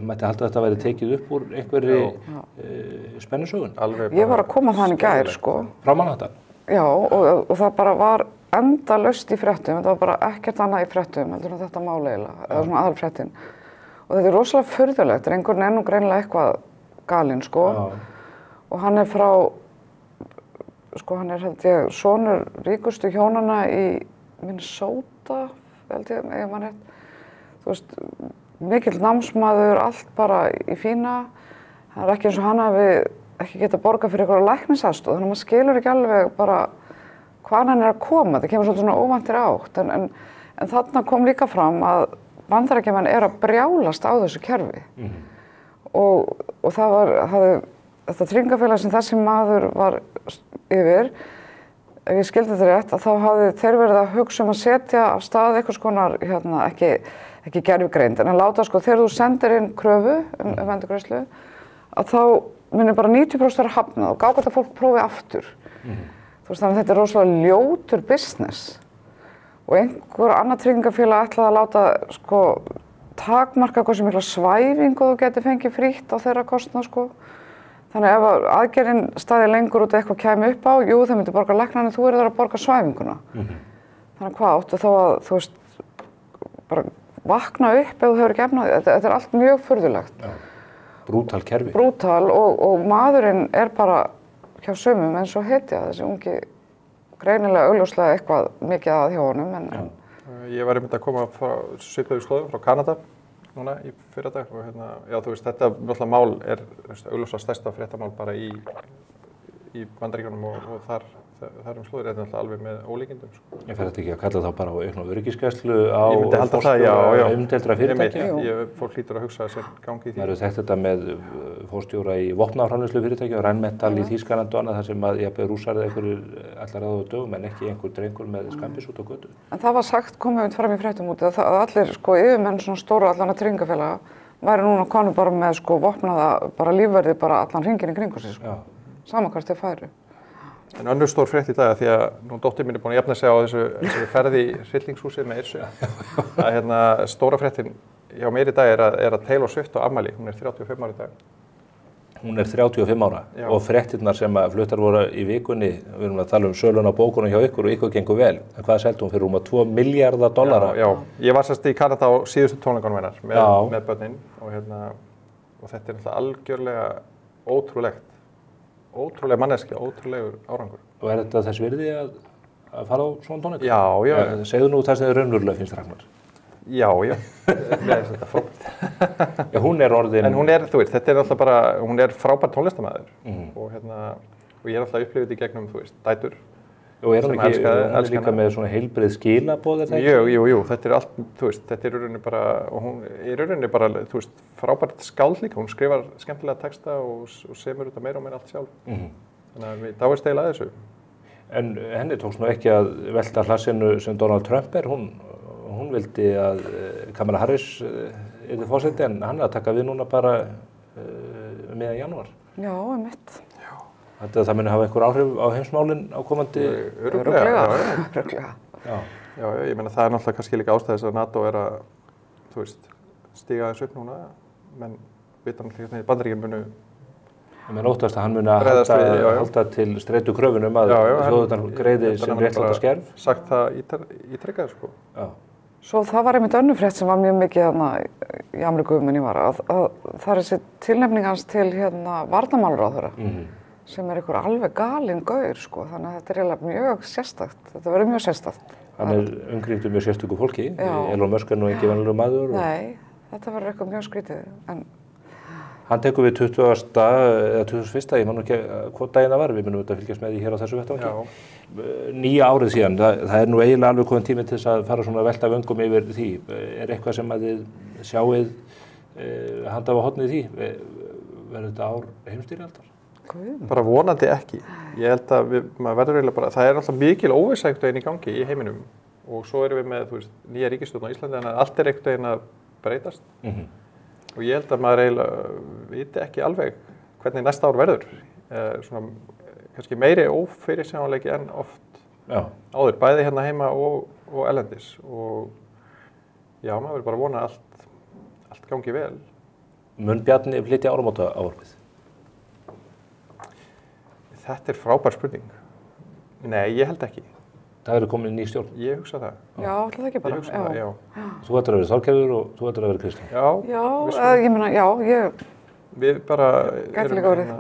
mætti halda að þetta væri tekið upp úr einhverri spennusögun. Ég var að koma þannig í gær, sko. Frá Manhattan? Já, og það bara var endalaust í fréttum, þetta var bara ekkert annað í fréttum heldur en þetta mál eiginlega, eða svona aðalfréttin. Og þetta er rosalega furðulegt, drengurinn er nú greinilega eitthvað galinn, sko. Og hann er frá, sko hann er held ég sonur ríkustu hjónanna í Minnesota, held ég, ef maður rétt. Þú veist, mikill námsmaður, allt bara í fína. Það er ekki eins og hann hafi ekki getað borgað fyrir eitthvað læknisaðstoð, þannig að maður skilur ekki alveg bara hvaðan hann er að koma, það kemur svolítið svona óvæntir átt, en þarna kom líka fram að Bandaríkjamenn er að brjálast á þessu kerfi og það hafði þetta tryggingafélag sem þessi maður var yfir, ef ég skildi þetta rétt, að þá hafði þeir verið að hugsa að setja af stað einhvers konar, hérna, ekki gervigreind, en að láta sko, þegar þú sendir inn kröfu endurgreiðslu, að þá munir bara 90% vera hafnað og gá gott að fólk prófi aftur. Þú veist, þannig að þetta er rosalega ljótur business og einhver annað tryggingafélag ætlaði að láta sko takmarka hversu mikla svæfingu þú getur fengið frítt á þeirra kostnað sko. Þannig ef aðgerðin staði lengur út eitthvað kæmi upp á, jú þeir myndi borga læknarnir, þú þar að borga svæfinguna. Þannig hvað áttu þá að þú veist bara vakna upp ef þú hefur ekki efnað, þetta er allt mjög furðulegt. Brútal kerfi. Brútal og maðurinn er bara hjá sumum eins og hetja, þessi ungi greinilega augljóslega eitthvað mikið að hjá honum. Ég var einmitt að koma frá svipaðu slóðum frá Kanada núna í fyrradag og hérna, já þú veist, þetta náttúrulega mál er augljóslega stærsta fréttamál bara í Bandaríkjunum og þar slóðir er þetta alveg með ólíkindum. Sko. Ég fer þetta ekki að kalla þá bara á aukna öryggisgæslu á umdeildra fyrirtækja? Fólk hlýtur að hugsa sér gangi í því. Það eru þekkt þetta með fórstjóra í vopnaframleiðslu fyrirtækja og Rheinmetall í Þýskalandi og annað þar sem að jafnvel Rússar eða einhverjir allar ráða á dögum en ekki einhver drengur með skambis út á götu. En það var sagt, komið fram í fréttum úti að allir sko yfirmenn svona stóru allan að tryggingafélaga væri núna konur bara með sko vopnaða bara lífverði bara allan hringinn í kringu sig sko. Sama hvert þeir færu. En önnur stór frétt í dag því að nú dóttir mín er búin að jafna sig á þessu ferði í hryllingshúsið með Yrsu. Að hérna stóra fréttin hjá mér í dag er að Taylor Swift á afmæli, hún er 35 ára í dag. Hún er 35 ára og fréttirnar sem að fluttar voru í vikunni, við erum að tala um sölun á bókunum hjá ykkur og ykkur gengur vel. En hvað seldi hún fyrir rúma $2 miljardar? Já, ég var sérst í Kanada á síðustu tónleikunum hennar með börnin og þetta er náttúrulega algjörlega ótrúlega manneskja, ótrúlegur árangur. Og er þetta þess virði að fara á svona tónleika? Já. Segðu nú það sem þið raunverulega finnst Ragnar. Já. Mér finnst þetta frábært. Já, hún er orðin... En hún er, þú veist, þetta er alltaf bara, hún er frábær tónlistarmaður og ég er alltaf upplifið þetta í gegnum, þú veist, dætur. Og er hún líka með svona heilbrigð skilaboð eða ekki? Jú, þetta er allt, þú veist, þetta er í rauninni bara, og hún er í rauninni bara, þú veist, frábært skáld líka, hún skrifar skemmtilega texta og semur þetta meira og meira allt sjálf. Þannig að við dáist eiginlega að þessu. En henni tókst nú ekki að velta hlassinu sem Donald Trump er, hún vildi að Kamala Harris yrði forseti en hann er að taka við núna bara meðan janúar. Já, einmitt. Það muni hafa einhver áhrif á heimsmálin á komandi... Örugglega. Já, ég meina það er náttúrulega kannski líka ástæð þess að NATO er að, þú veist, stíga þessu upp núna, menn vita náttúrulega Bandaríkin munu... Ég meina óttast að hann muni að halda til streitu kröfunum að þjóðurnar greiði sem réttláta skerf. Sagt það ítrekkað, sko. Já. Svo það var einmitt önnur frétt sem var mjög mikið þarna í Ameríku en ég var að það er þessi tilnefning hans til varnarmálaráðherra sem einhver alveg galinn gaur sko, þannig að þetta er eiginlega mjög sérstakt, þetta verður mjög sérstakt. Hann umkringdur mjög sérstöku fólki, Elon Musk nú ekki venjulegur maður. Nei, þetta verður eitthvað mjög skrítið, en hann tekur við 20. eða 21. Ég man nú ekki hvað daginn það var, við munum auðvitað fylgjast með því hér á þessu vettvangi. Nýja árið síðan, það nú eiginlega alveg kominn tími til þess að fara svona að velta vöngum yfir því. Er eitthvað sem að þið sjáið handa á hornið því? Verður þetta ár heimsstyrjaldar? Bara vonandi ekki. Ég held að maður verður eiginlega bara, það alltaf mikil óvissa einhvern veginn í gangi í heiminum og svo erum við með, þú veist, nýja ríkisstjórn á Íslandi en allt einhvern veginn að breytast. Og ég held að maður eiginlega viti ekki alveg hvernig næsta ár verður. Svona kannski meiri ófyrirsjáanleiki en oft áður, bæði hérna heima og erlendis. Og já, maður verður bara að vona að allt gangi vel. Mun Bjarni flytja áramótaávarpið? Þetta er frábær spurning. Nei, ég held ekki. Það eru komin ný stjórn? Ég hugsa það. Já, alltaf það ekki bara. Ég hugsa það, já. Þú ættir að vera Þorgerður og þú ættir að vera Kristján? Já, ég meina, já, Við bara Gæti líka verið.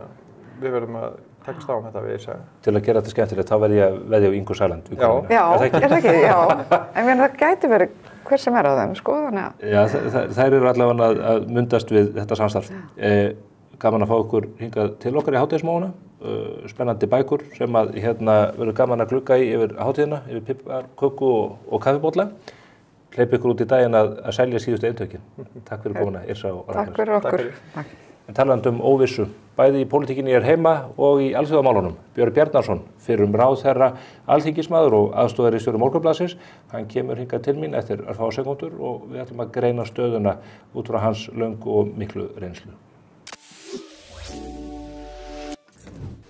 Við verðum að takast á þetta við þess að. Til að gera þetta skemmtilegt, þá verð ég að veðja á Ingu Sæland. Já, er það ekki? Já. En mér það gæti verið hver sem er á þeim, sko, þannig að. Já, þær eru allavega að mundast við þetta samstarf. Gaman að fá okkur hingað til okkar í hádegismóðuna. Spennandi bækur sem að verður gaman að glugga í yfir hátíðina, yfir pippar, köku og kaffibólla. Hleyp ykkur út í daginn að selja síðustu eintökin. Takk fyrir komuna, Yrsa og Ragnar. Takk fyrir okkur. Takk. En talandi óvissu, bæði í pólitíkinni heima og í alþjóðamálunum. Björn Bjarnason, fyrrum ráðherra, alþingismaður og aðstoðarritstjóri Morgunblaðsins. Hann kemur hingað til mín eftir örfáar sekúndur og við ætlum að greina stöðuna út frá hans löngu og miklu reynslu.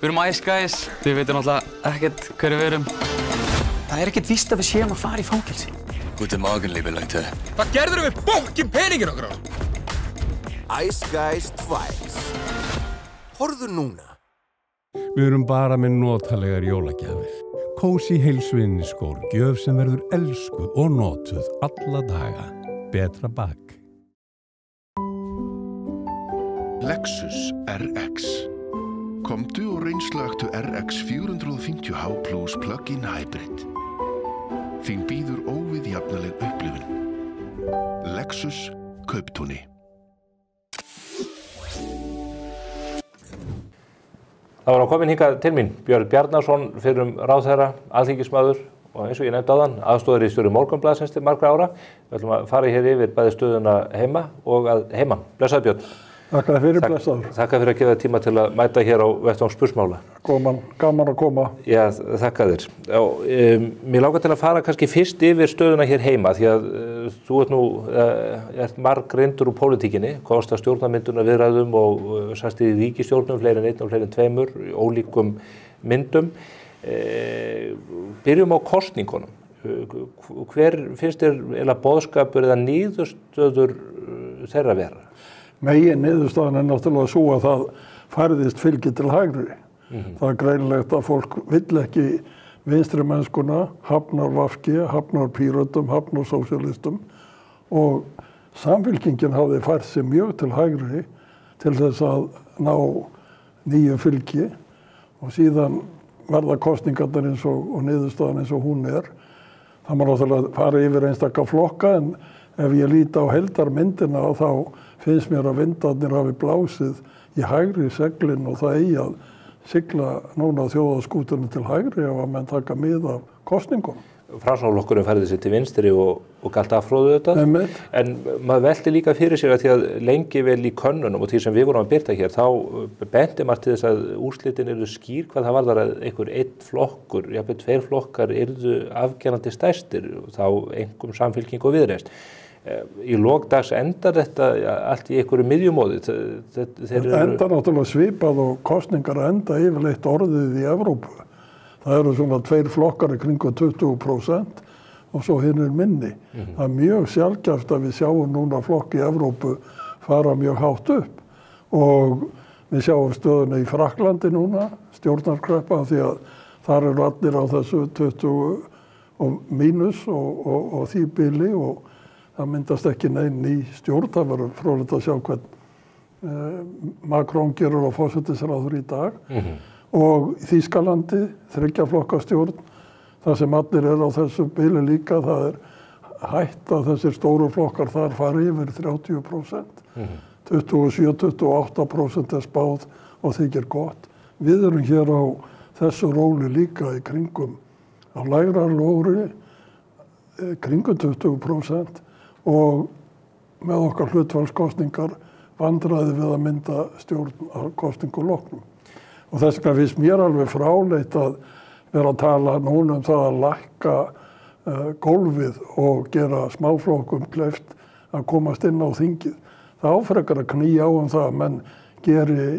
Við erum Ice Guys, þið veitum náttúrulega ekkert hverju við erum. Það er ekkert víst að við séum að fara í fangelsi. Guten Morgen, liebe Leute. Hvað gerðirðu við bókin peningin okkar á? Ice Guys 2. Horfðu núna. Við erum bara með notalegar jólagjafir. Kósí heilsuvinniskór, gjöf sem verður elskuð og notuð alla daga. Betra bak. Lexus RX. Komdu og reynslögtu RX 450h Plus Plug-in Hybrid. Þín býður óviðjafnaleg upplifun. Lexus Kauptúni. Það var komin hingað til mín, Björn Bjarnason, fyrrum ráðherra, alþingismaður og eins og ég nefndi áðan, aðstoðarritstjóri Morgunblaðsins til margra ára. Við ætlum að fara hér yfir bæði stöðuna heima og að heiman. Blessaður Björn. Takk fyrir, blessaður. Takk fyrir að gefa tíma til að mæta hér á vettvang spursmála. Gaman að koma. Já, þakka þér. Mér langar til að fara kannski fyrst yfir stöðuna hér heima því að þú ert margreyndur úr pólitíkinni, komst að stjórnarmynduna viðræðum og sast í ríkisstjórnum, fleiri en einn og fleiri en tveimur, ólíkum myndum. Byrjum á kosningunum. Hver finnst þér eða boðskapur eða niðurstöður þeirra vera? Megin niðurstaðan er náttúrulega svo að það færðist fylgi til hægri. Það er greinilegt að fólk vill ekki vinstri mennskuna, hafnar VG, hafnar Pírötum, hafnar sósíalistum og Samfylkingin hafði fært sig mjög til hægri til þess að ná nýju fylgi og síðan verða kosningarnar eins og niðurstaðan eins og hún er. Það má náttúrulega fara yfir einstaka flokka en ef ég líti á heildarmyndina þá finnst mér að vindarnir hafi blásið í hægri seglin og það eigi að sigla núna þjóðarskútunni til hægri ef að menn taka mið af kosningum. Framsóknarflokkurinn færði sig til vinstri og galt afhróðu þetta. En maður velti líka fyrir sér að því að lengi vel í könnunum og því sem við vorum að birta hér, þá benti maður til þess að úrslitin eru skýr hvað það varðar að einhver einn flokkur, jafnvel tveir flokkar yrðu afgerandi stærstir, þá einkum Samfylking og Viðreisn. Í lok dags endar þetta allt í einhverju miðjumóði. Enda náttúrulega svipað og kosningar enda yfirleitt orðið í Evrópu. Það eru svona tveir flokkar í kringu 20% og svo hinn er minni. Það er mjög sjaldgæft að við sjáum núna flokk í Evrópu fara mjög hátt upp og við sjáum stöðuna í Frakklandi núna, stjórnarkreppa, því að þar eru allir á þessu 20 og mínus og því bili og það myndast ekki neinn ný stjórn, það verður fróðlegt að sjá hvern Macron gerur á forsætisráður í dag og í Þýskalandi 3 flokka stjórn, það sem allir á þessu bili líka, það hætt að þessir stóru flokkar þar fari yfir 30%. 27-28% spáð og þykir gott. Við erum hér á þessu róli líka í kringum á lægra róli, kringum 20% og með okkar hlutfallskostningar vandræði við að mynda stjórn á kostningu loknum. Og þess vegna finnst mér alveg fráleitt að vera að tala núna það að lækka gólfið og gera smáflokkum kleift að komast inn á þingið. Það áfrekar að knýja á það að menn geri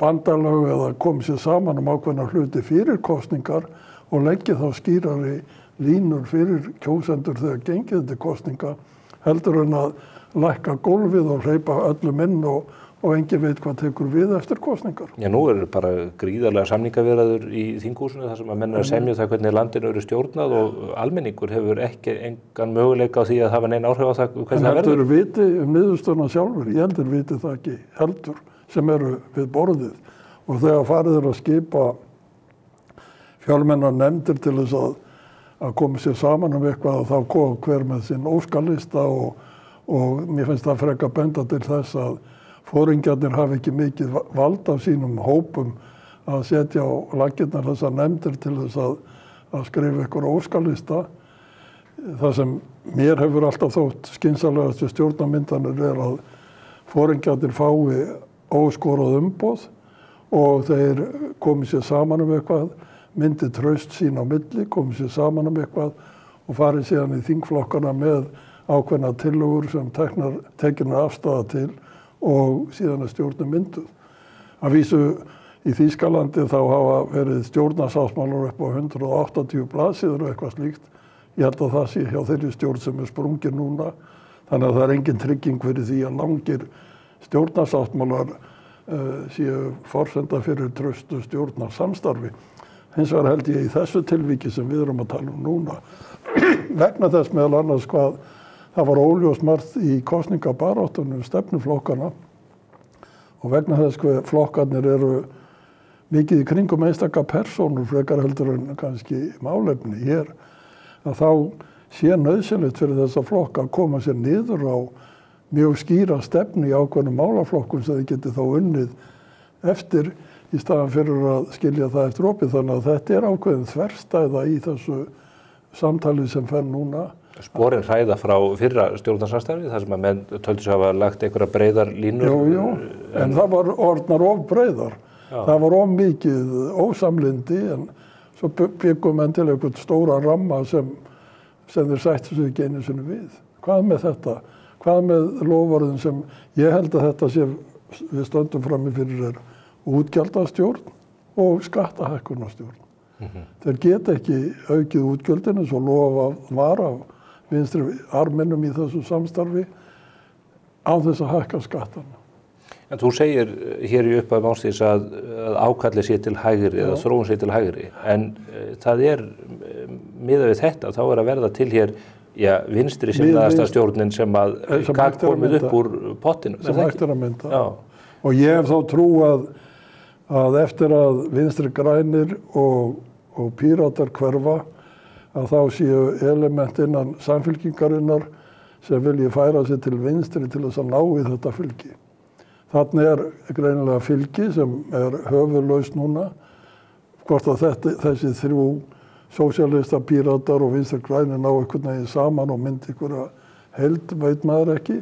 bandalög eða komi sér saman ákveðna hluti fyrir kosningar og leggja þá skýrari línur fyrir kjósendur þegar gengið til kosninga heldur en að lækka gólfið og hleypa öllum inn og enginn veit hvað tekur við eftir kosningar. Já, nú bara gríðarlega samningaviðræður í þinghúsinu þar sem að menn að semja það hvernig landinu eru stjórnað og almenningur hefur engan möguleika á því að hafa nein áhrif á það hvernig það verður. En heldur viti niðurstöðuna sjálfur, ég heldur viti það ekki heldur sem eru við borðið og þegar farið að skipa fjölmennar nefndir til þess að koma sér saman eitthvað þá kom hver með sinn óskalista og mér finnst það frekar benda til þess að foringjarnir hafi ekki mikið vald af sínum hópum að setja á laggirnar þessar nefndir til þess að skrifa ykkur óskalista. Það sem mér hefur alltaf þótt skynsamlegastu stjórnarmyndanir að foringjarnir fái óskorað umboð og þeir komi sér saman eitthvað, myndi traust sín á milli, komi sér saman eitthvað og fari síðan í þingflokkana með ákveðna tillögur sem tekinnar afstaða til og síðan stjórnum mynduð. Að vísu í Þýskalandi þá hafa verið stjórnarsáttmálar upp á 180 blaðsíður og eitthvað slíkt. Ég held að það sé hjá þeirri stjórn sem sprungin núna. Þannig að það engin trygging fyrir því að langir stjórnarsáttmálar séu forsenda fyrir traustu stjórnarsamstarfi. Hins vegar held ég í þessu tilviki sem við erum að tala núna vegna þess meðal annars hvað það var óljóst margt í kosningabaráttunum stefnuflokkana og vegna þess hvað flokkarnir eru mikið í kringum einstaka persónur frekar heldur en kannski málefni hér að þá sé nauðsynlegt fyrir þessa flokka að koma sér niður á mjög skýra stefnu í ákveðnum málaflokkum sem þið geti þá unnið eftir í staðan fyrir að skilja það eftir opið þannig að þetta ákveðin þverstæða í þessu samtali sem fer núna. Sporin hræða frá fyrra stjórnarsamstarfi þar sem að menn töldu sig hafa lagt einhverja breiðar línur. Jú, en það var orðnar of breiðar. Já. Það var of mikið ósamlindi en svo byggum menn til einhvern stóra ramma sem þeir sættu sig ekki einu sinni við. Hvað með þetta? Hvað með loforðin sem ég held að þetta sé við stöndum frammi fyrir útgjaldastjórn og skattahækkunarstjórn. Þeir geta ekki aukið útgjöldin eins og lofa var af vinstri arminum í þessu samstarfi án þess að hækka skattana. En þú segir hér í upphafi málsins að ákalli sé til hægri eða þróun sé til hægri, en það miðað við þetta, þá að verða til hér vinstri sinnaðasta stjórnin sem gat komið upp úr pottinu. Sem hægt að mynda. Og ég hef þá trú að eftir að vinstri grænir og píratar hverfa að þá séu element innan samfylkingarinnar sem vilji færa sig til vinstri til þess að ná í þetta fylgi. Þannig greinilega fylgi sem höfuðlaust núna, hvort að þessi þrjú sósíalista, píratar og vinstri grænir ná einhvern veginn saman og myndi einhverja heild, veit maður ekki,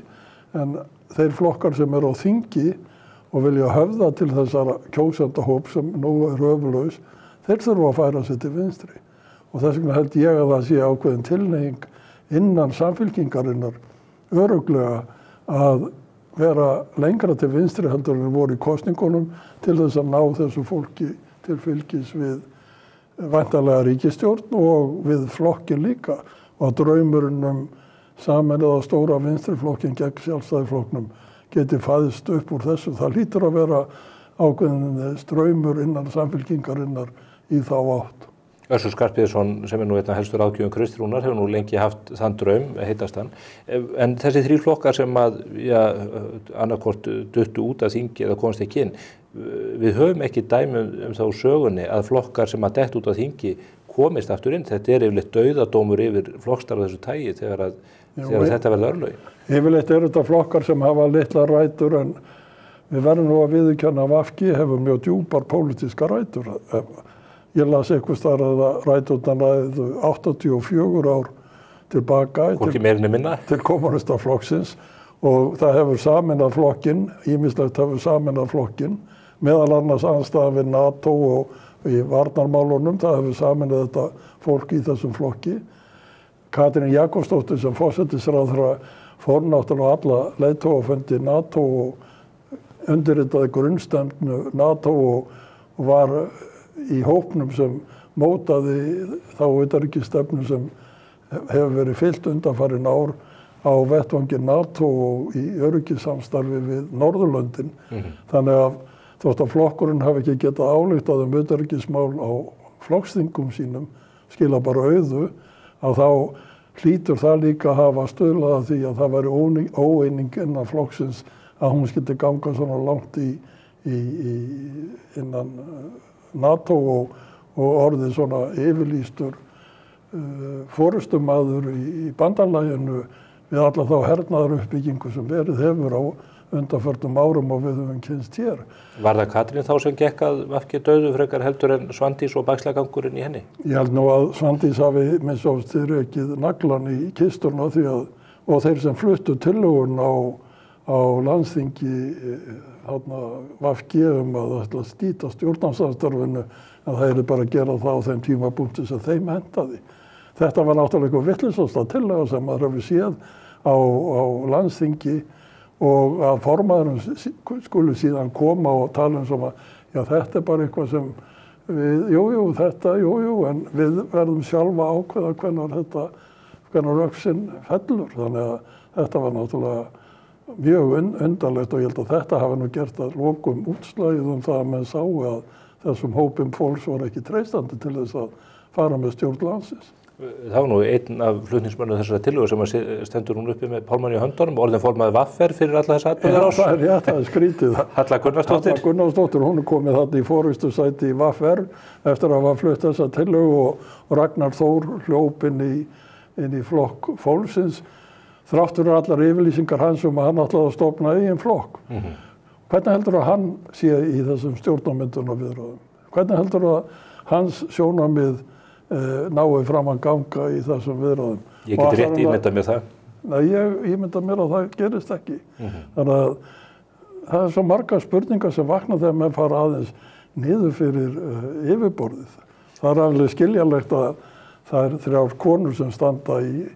en þeir flokkar sem á þingi og vilja höfða til þessara kjósendahóp sem nú höfuðlaus, þeir þurfa að færa sig til vinstri. Og þess vegna held ég að það sé ákveðin tilhneiging innan samfylkingarinnar örugglega að vera lengra til vinstri heldur en voru í kosningunum til þess að ná þessu fólki til fylgis við væntanlega ríkisstjórn og við flokkin líka og að draumurinn sameinaða stóra vinstriflokkin gegn sjálfstæðisflokknum geti fæðst upp úr þessu. Það hlýtur að vera ákveðin straumur innan samfylkingarinnar í þá átt. Össur Skarphéðinsson, sem nú einna helstur ráðgjöfum Kristrúnar, hefur nú lengi haft þann draum, heitast hann. En þessi 3 flokkar sem að, annarkvort duttu út af þingi eða komast ekki inn, við höfum ekki dæmi þá sögunni að flokkar sem að dett út af þingi komist aftur inn. Þetta yfirleitt dauðadómur yfir flokkstarf af þessu tagi þegar þetta verður örlögin. Yfirleitt þetta flokkar sem hafa litla rætur, en við verðum nú að viðurkenna að VG hefur mjög djúpar pólitískar rætur. Ég las eitthvað þar að ræturnar ræðu 84 ár tilbaka til kommúnistaflokksins, og það hefur sameinað flokkinn, ýmislegt hefur sameinað flokkinn, meðal annars andstæðan við NATO og í varnarmálunum, það hefur sameinað þetta fólk í þessum flokki. Katrín Jakobsdóttir sem forsætisráðherra fór náttúrulega alla leiðtogafundi NATO og undirritaði grunnstefnu NATO og var í hópnum sem mótaði þá utanríkisstefnu sem hefur verið fylgt undanfarin ár á vettvangi NATO og í öryggissamstarfi við Norðurlöndin. Þannig að þótt að flokkurinn hafi ekki getað ályktað utanríkismál á flokksþingum sínum, skila bara auðu, að þá hlýtur það líka að hafa stuðlað að því að það væri óeining innan flokksins að hún skyldi ganga svona langt innan NATO og orðið svona yfirlýstur forystumaður í bandalaginu við alla þá hernaðaruppbyggingu sem verið hefur á undanförnum árum og við höfum kynnst hér. Var það Katrín þá sem gekk að VG dauðu frekar heldur en Svandís og bakslagangurinn í henni? Ég held nú að Svandís hafi minnst rekið naglan í kisturna og þeir sem fluttu tillögun á landsþingi VG að ætla að slíta stjórnarsamstarfinu, að það er bara að gera það á þeim tímapunkti sem þeim hentaði. Þetta var náttúrulega vitlausasta tillaga sem maður hefur séð á landsþingi, og að formaðurinn skuli síðan koma og tala sem að þetta er bara eitthvað sem við, en við verðum sjálfa ákveða hvenær öxin fellur. Þannig að þetta var náttúrulega mjög undarlegt, og ég held að þetta hafi nú gert að lokum útslagið það að menn sáu að þessum hópum fólks var ekki treystandi til þess að fara með stjórn landsins. Það var nú einn af flutningsmönnum þessara tillögu sem stendur hún uppi með pálmann í höndunum, orðin formaður VFR fyrir alla þessa atburðarás. Já, það er skrítið. Halla Gunnarsdóttir. Halla Gunnarsdóttir, hún er komið þarna í forystu sæti í VFR eftir að hafa flutt þessa tillögu, og Ragnar Þór hljóp inn í flokk fólksins, þrátt fyrir allar yfirlýsingar hans að hann ætlaði að stofna eigin flokk. Hvernig heldur að hann sé í þessum stjórnarmyndunarviðræðum? Hvernig heldur að hans sjónarmið nái fram að ganga í þessum viðræðum? Ég get rétt ímyndað mér það. Nei, ég ímynda mér að það gerist ekki. Þannig að það er svo margar spurningar sem vakna þegar menn fara aðeins niður fyrir yfirborðið. Það er alveg skiljanlegt að það er 3 konur sem standa í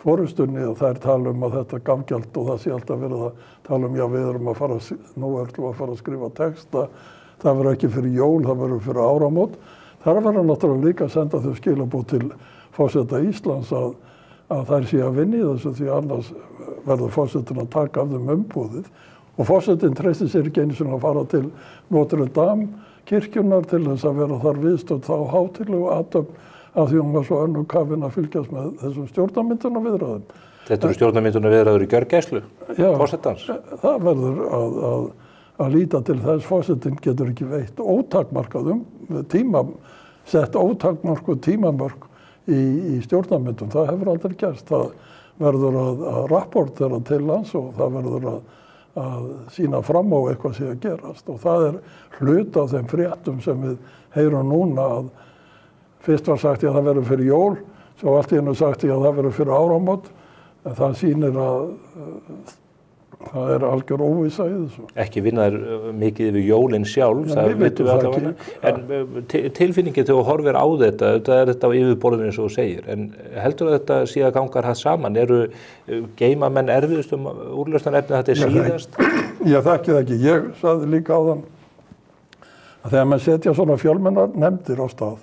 forystunni og þær tala að þetta gamgjald, og það sé alltaf verið að tala já, við erum að fara, nú erum við að fara að skrifa texta, það verður ekki fyrir jól, það verður fyrir áramót. Þar verður náttúrulega líka að senda þau skilaboð til forseta Íslands að þær sé að vinna í þessu, því annars verður forsetin að taka af þeim umboðið, og forsetin treystir sér ekki einu sinni að fara til Notre Dame kirkjunnar til þess að vera þar viðstödd þá hátíðlegu athöfn, af því hún var svo önnur kafin að fylgjast með þessum stjórnarmyndunarviðræðum. Þetta eru stjórnarmyndunarviðræður í gjörgæslu forsetans? Það verður að líta til þess. Forsetinn getur ekki veitt ótakmarkaðum sett ótakmarkuð tímamörk í stjórnarmyndun. Það hefur aldrei gerst. Það verður að rapportera til hans, og það verður að sýna fram á eitthvað sé að gerast. Og það er hluti af þeim fréttum sem við heyrum núna, að fyrst var sagt að það verður fyrir jól, svo allt í einu sagt að það verður fyrir áramót, en það sýnir að það er algjör óvissa í þessu. Ekki vinnaður mikið yfir jólinn sjálf, það vitum við allavega. En tilfinningin þegar þú horfir á þetta er þetta á yfirborðinu eins og þú segir, en heldur að þetta sé að gangar það saman? Eru geimamenn erfiðust úrlausnarefni að þetta er síðast? Ég þekki það ekki. Ég sagði líka áðan að þegar mann setja svona fjölmennar nefndir á stað,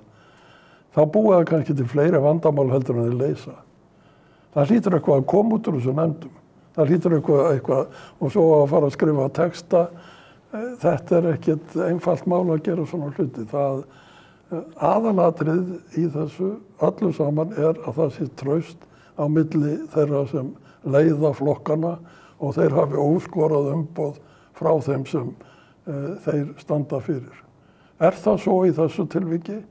þá búið það kannski til fleiri vandamál heldur en þeir leysa. Það hlýtur eitthvað að koma út úr þessu nefndum. Það hlýtur eitthvað, og svo að fara að skrifa texta. Þetta er ekkert einfalt mál að gera svona hluti. Það Aðalatrið í þessu öllu saman að það sé traust á milli þeirra sem leiða flokkana og þeir hafi óskorað umboð frá þeim sem þeir standa fyrir. Það svo í þessu tilviki?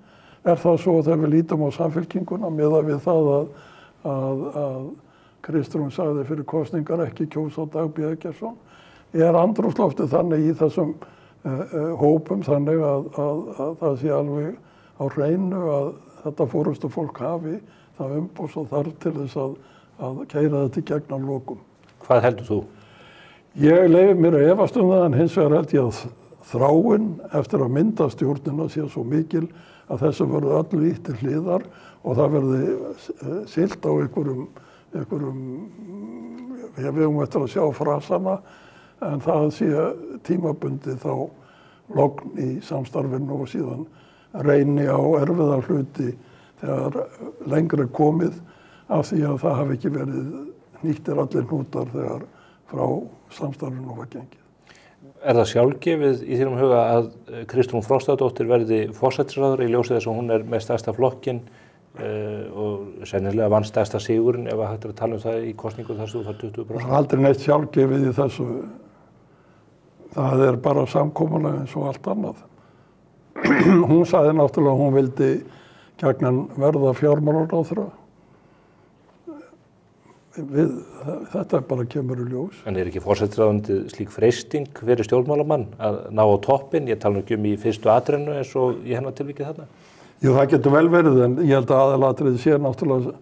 Það svo þegar við lítum á Samfylkinguna miðað við það að Kristrún sagði fyrir kosningar ekki kjósa Dag B. Eggertsson? Andrúmsloftið þannig í þessum hópum þannig að það sé alveg á hreinu að þetta forystu fólk hafi það umboð svo þarf til þess að keyra þetta í gegn að lokum. Hvað heldur þú? Ég leyfi mér að efast það en hins vegar held ég að þráin eftir að mynda stjórnina sé svo mikil að þessu verður allu ítt til hliðar og það verði siglt á einhverjum við höfum eftir að sjá frasana en það sé tímabundið þá logn í samstarfinu og síðan reyni á erfiða hluti þegar lengri komið af því að það hafi ekki verið nýttir allir hnútar þegar frá samstarfinu var gengið. Það sjálfgefið í þínum huga að Kristrún Frostadóttir verði forsætisráðherra í ljósi þess að hún með stærsta flokkinn og sennilega vann stærsta sigurinn ef hægt að tala það í kosningu þar sem þú fær 20%? Það aldrei neitt sjálfgefið í þessu. Það bara samkomulega eins og allt annað. Hún sagði náttúrulega að hún vildi gjarnan verða fjármálaráðherra. Þetta bara kemur í ljós. En ekki forsætisráðuneytið slík freisting fyrir stjórnmálamann að ná á toppinn? Ég tala ekki í fyrstu atrennu eins og í hennar tilvikið þarna. Jú, það getur vel verið en ég held að aðalatriðið sé náttúrulega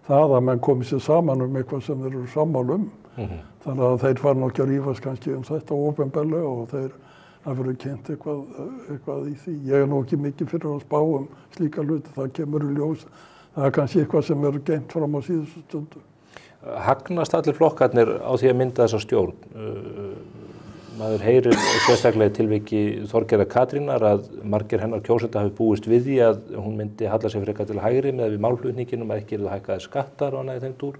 það að menn komi sér saman eitthvað sem þeir eru sammála Þannig að þeir fara nokkið að rífast kannski þetta opinberlega og það verður kynnt eitthvað í því. Ég nú ekki mikið fyrir að spá slíka hluti, það kemur í ljós. Það kannski eitthvað sem verður geymt fram á síðustu stundu. Hagnast allir flokkarnir á því að mynda þessa stjórn? Maður heyrir sérstaklega í tilviki Þorgerðar Katrínar að margir hennar kjósenda hafi búist við því að hún myndi halla sig frekar til hægri með við málflutninginum að ekki yrðu hækkaðir skattar og annað í þeim dúr.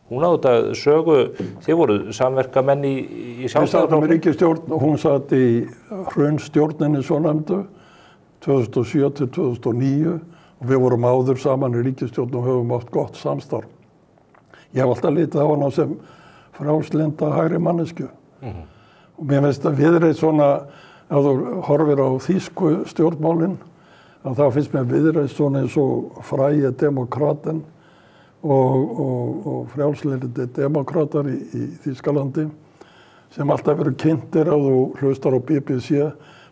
Hún á þetta sögu, þið voru samverkamenn í Sjálfstæðisflokknum. Við sátum í ríkisstjórn og hún satt í hrunstjórninni svonefndu 2007 til 2009 og við vorum áður saman í ríkisstjórn og höfum átt gott samstarf. Ég hef alltaf litið á hana sem frjálslynda hægri manneskju. Og mér finnst að Viðreisn svona, ef þú horfir á þýsku stjórnmálin, að þá finnst mér Viðreisn svona eins og frægi demokraten og frjálslyndi demokratar í Þýskalandi sem alltaf verið kynntir ef þú hlustar á BBC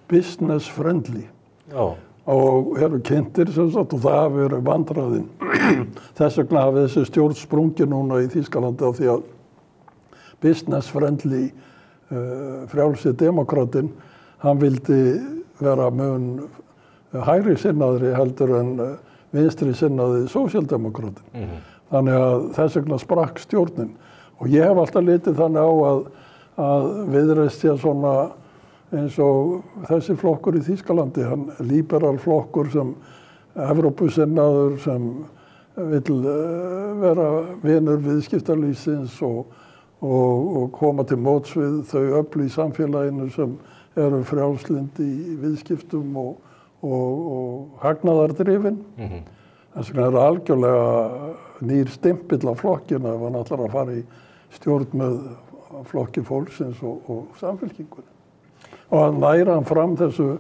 business friendly. Já. Og eru kynntir sem sagt og það hafi verið vandræðin. Þess vegna hafi þessi stjórn sprungið núna í Þýskalandi á því að business friendly frjálsi demokratin, hann vildi vera mun hægri sinnaðri heldur en vinstri sinnaði sósíaldemokratin. Þannig að þess vegna sprakk stjórnin. Og ég hef alltaf litið þannig á að Viðreisn sé svona eins og þessi flokkur í Þýskalandi, hann líberal flokkur sem Evrópusinnaður sem vill vera vinur viðskiptalífsins og koma til móts við þau öfl í samfélaginu sem eru frjálslynd í viðskiptum og hagnaðardrifin. Þess vegna er algjörlega nýr stimpill á flokkina ef hann ætlar að fara í stjórn með flokki fólksins og Samfylkingunni. Og hann næra hann fram þessu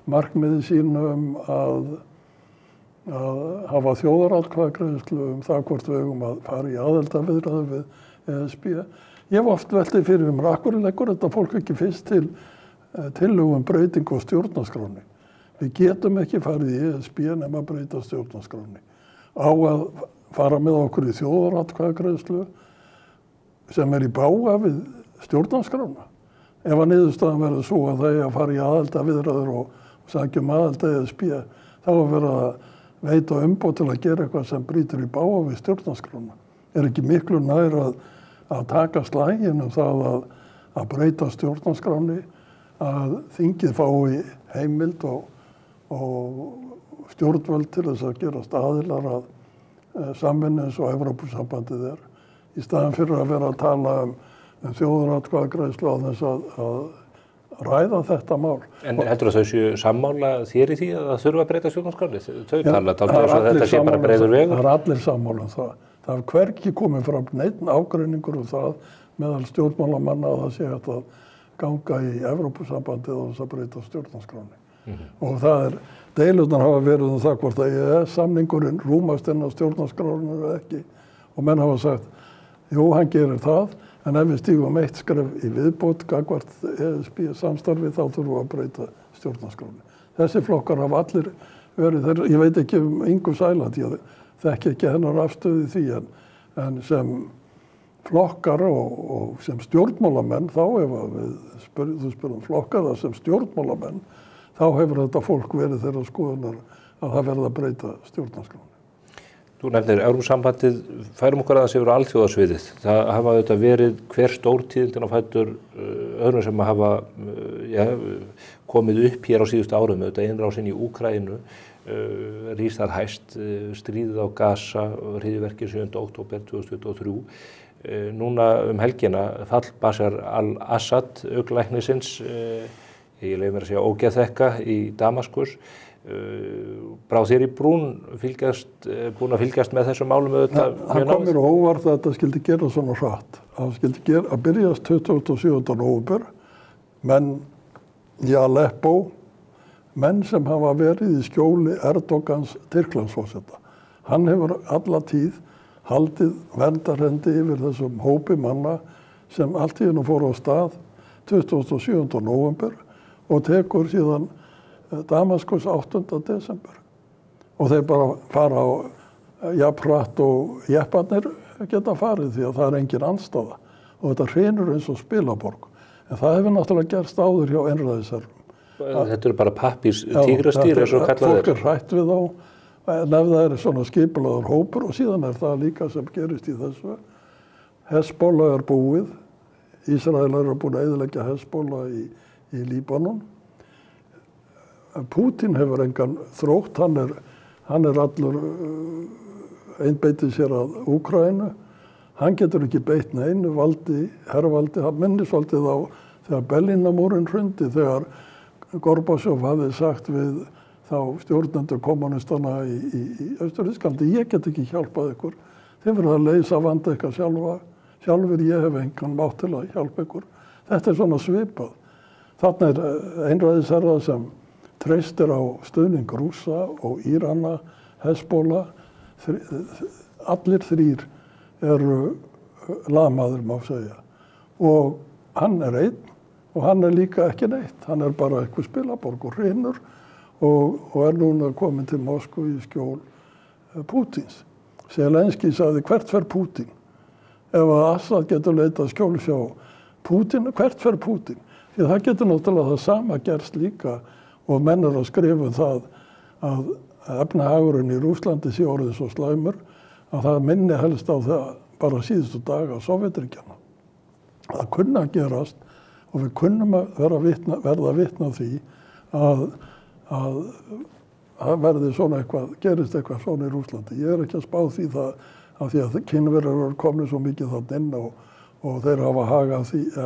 markmiði sínu að hafa þjóðaratkvæðagreiðslu það hvort við eigum að fara í aðildarviðræður við ESB. Ég hef oft veltið fyrir mér, af hverju leggur þetta fólk ekki fyrst til tillögu breytingu á stjórnarskráni. Við getum ekki farið í ESB nema að breyta stjórnarskráni. Á að fara með okkur í þjóðaratkvæðagreiðslu sem í bága við stjórnarskrána. Ef að niðurstaðan verður svo að það að fara í aðildarviðræður og sækja aðild að ESB, þá að vera að veita umboð til að gera eitthvað sem brýtur í bága við stjórnarskrána. Ekki miklu nær að taka slaginn það að breyta stjórnarskráni, að þingið fái heimild og stjórnvöld til þess að gerast aðilar að samvinnu eins og Evrópusambandið í staðinn fyrir að vera að tala þjóðaratkvæðagreiðslu á þess ræða þetta mál. En heldur þau séu sammála þér í því að það þurfa að breyta stjórnarskránni? Þau tala dálítið eins og þetta sé bara breiður vegur. Það allir sammála það. Það hefur hvergi komið fram neinn ágreiningur það meðal stjórnmálamanna að það sé hægt að ganga í Evrópusambandið og þess að breyta stjórnarskránni. Og það deilurnar hafa verið það hvort að EES-samningurinn rúmast inn á stjórnarskránni eða ekki. Og menn hafa sagt, jú, hann gerir það, en ef við stígum eitt skref í viðbót gagnvart ESB-samstarfi þá þurfum við að breyta stjórnarskránni. Þessi flokkar hafa allir verið þeirra, ég veit ekki Ingu Sæland, ég þekki ekki hennar afstöðu því, en sem flokkar og sem stjórnmálamenn, þá ef þú spyrum flokkar sem stjórnmálamenn, þá hefur þetta fólk verið þeirra skoðunar að það verða að breyta stjórnarskránni. Þú nefnir Evrópusambandið, færum okkur aðeins yfir á alþjóðasviðið. Það hafa auðvitað verið hver stórtíðindin á fætur öðrum sem hafa komið upp hér á síðustu árum, auðvitað innrásin í Úkraínu, rís þar hæst, stríðið á Gaza, hryðjuverkið 7. október 2023. Núna helgina fall Bashar al-Assad, auglæknisins, ég leyfi mér að segja ógeðþekka í Damaskus. Brá þér í brún búin að fylgjast með þessum málum auðvitað? Það kom mér á óvart að þetta skildi gera svona hratt. Það skildi að byrjast 27. nóvember, menn í Aleppo, menn sem hafa verið í skjóli Erdogans Tyrklandsforseta. Hann hefur alla tíð haldið verndarhendi yfir þessum hópi manna sem allt í hennu fór á stað 27. nóvember og tekur síðan Damaskus 8. desember. Og þeir bara fara á jafnhratt og jepparnir geta farið því að það engin andstaða. Og þetta hrynur eins og spilaborg. En það hefur náttúrulega gerst áður hjá einræðisherrum. Þetta eru bara pappís tígrastýr eins og kallað fólk hrætt við þá, en ef það svona skipulaður hópur og síðan það líka sem gerist í þessu. Hezbollah búið, Ísraelar búin að eyðileggja Hezbollah í Líbanon. Pútín hefur engan þrótt, hann allur einbeitið sér að Úkraínu. Hann getur ekki beitt neinu hervaldi, hann minnir svolítið á þegar Berlínarmúrinn hrundi, þegar Gorbatsjov hafði sagt við þá stjórnendur kommunistana í Austur-Þýskalandi, ég get ekki hjálpað ykkur, þið verður að leysa vanda eitthvað sjálfur, ég hef engan mátt til að hjálpa ykkur. Þetta svona svipað. Þarna einræðisherra sem treystir á stuðning Rússa og Írana, Hezbollah, allir þrír eru lamaður, má segja. Og hann einn og hann líka ekki neitt. Hann bara eitthvað spilaborg og hrynur og núna komin til Moskvu í skjól Pútins. Zelenský sagði, hvert fer Pútín? Ef að Assad getur leitað skjóls hjá Pútín, hvert fer Pútín? Því það getur náttúrulega það sama gerst líka og menn að skrifa það að efnahagurinn í Rússlandi sé orðið svo slæmur að það minni helst á það bara síðustu daga Sovétríkjanna. Það kunna að gerast og við kunnum að verða vitna því að það verði svona eitthvað, gerist eitthvað svona í Rússlandi. Ég ekki að spá því það af því að Kínverjar eru komnið svo mikið þarna inn og þeir hafa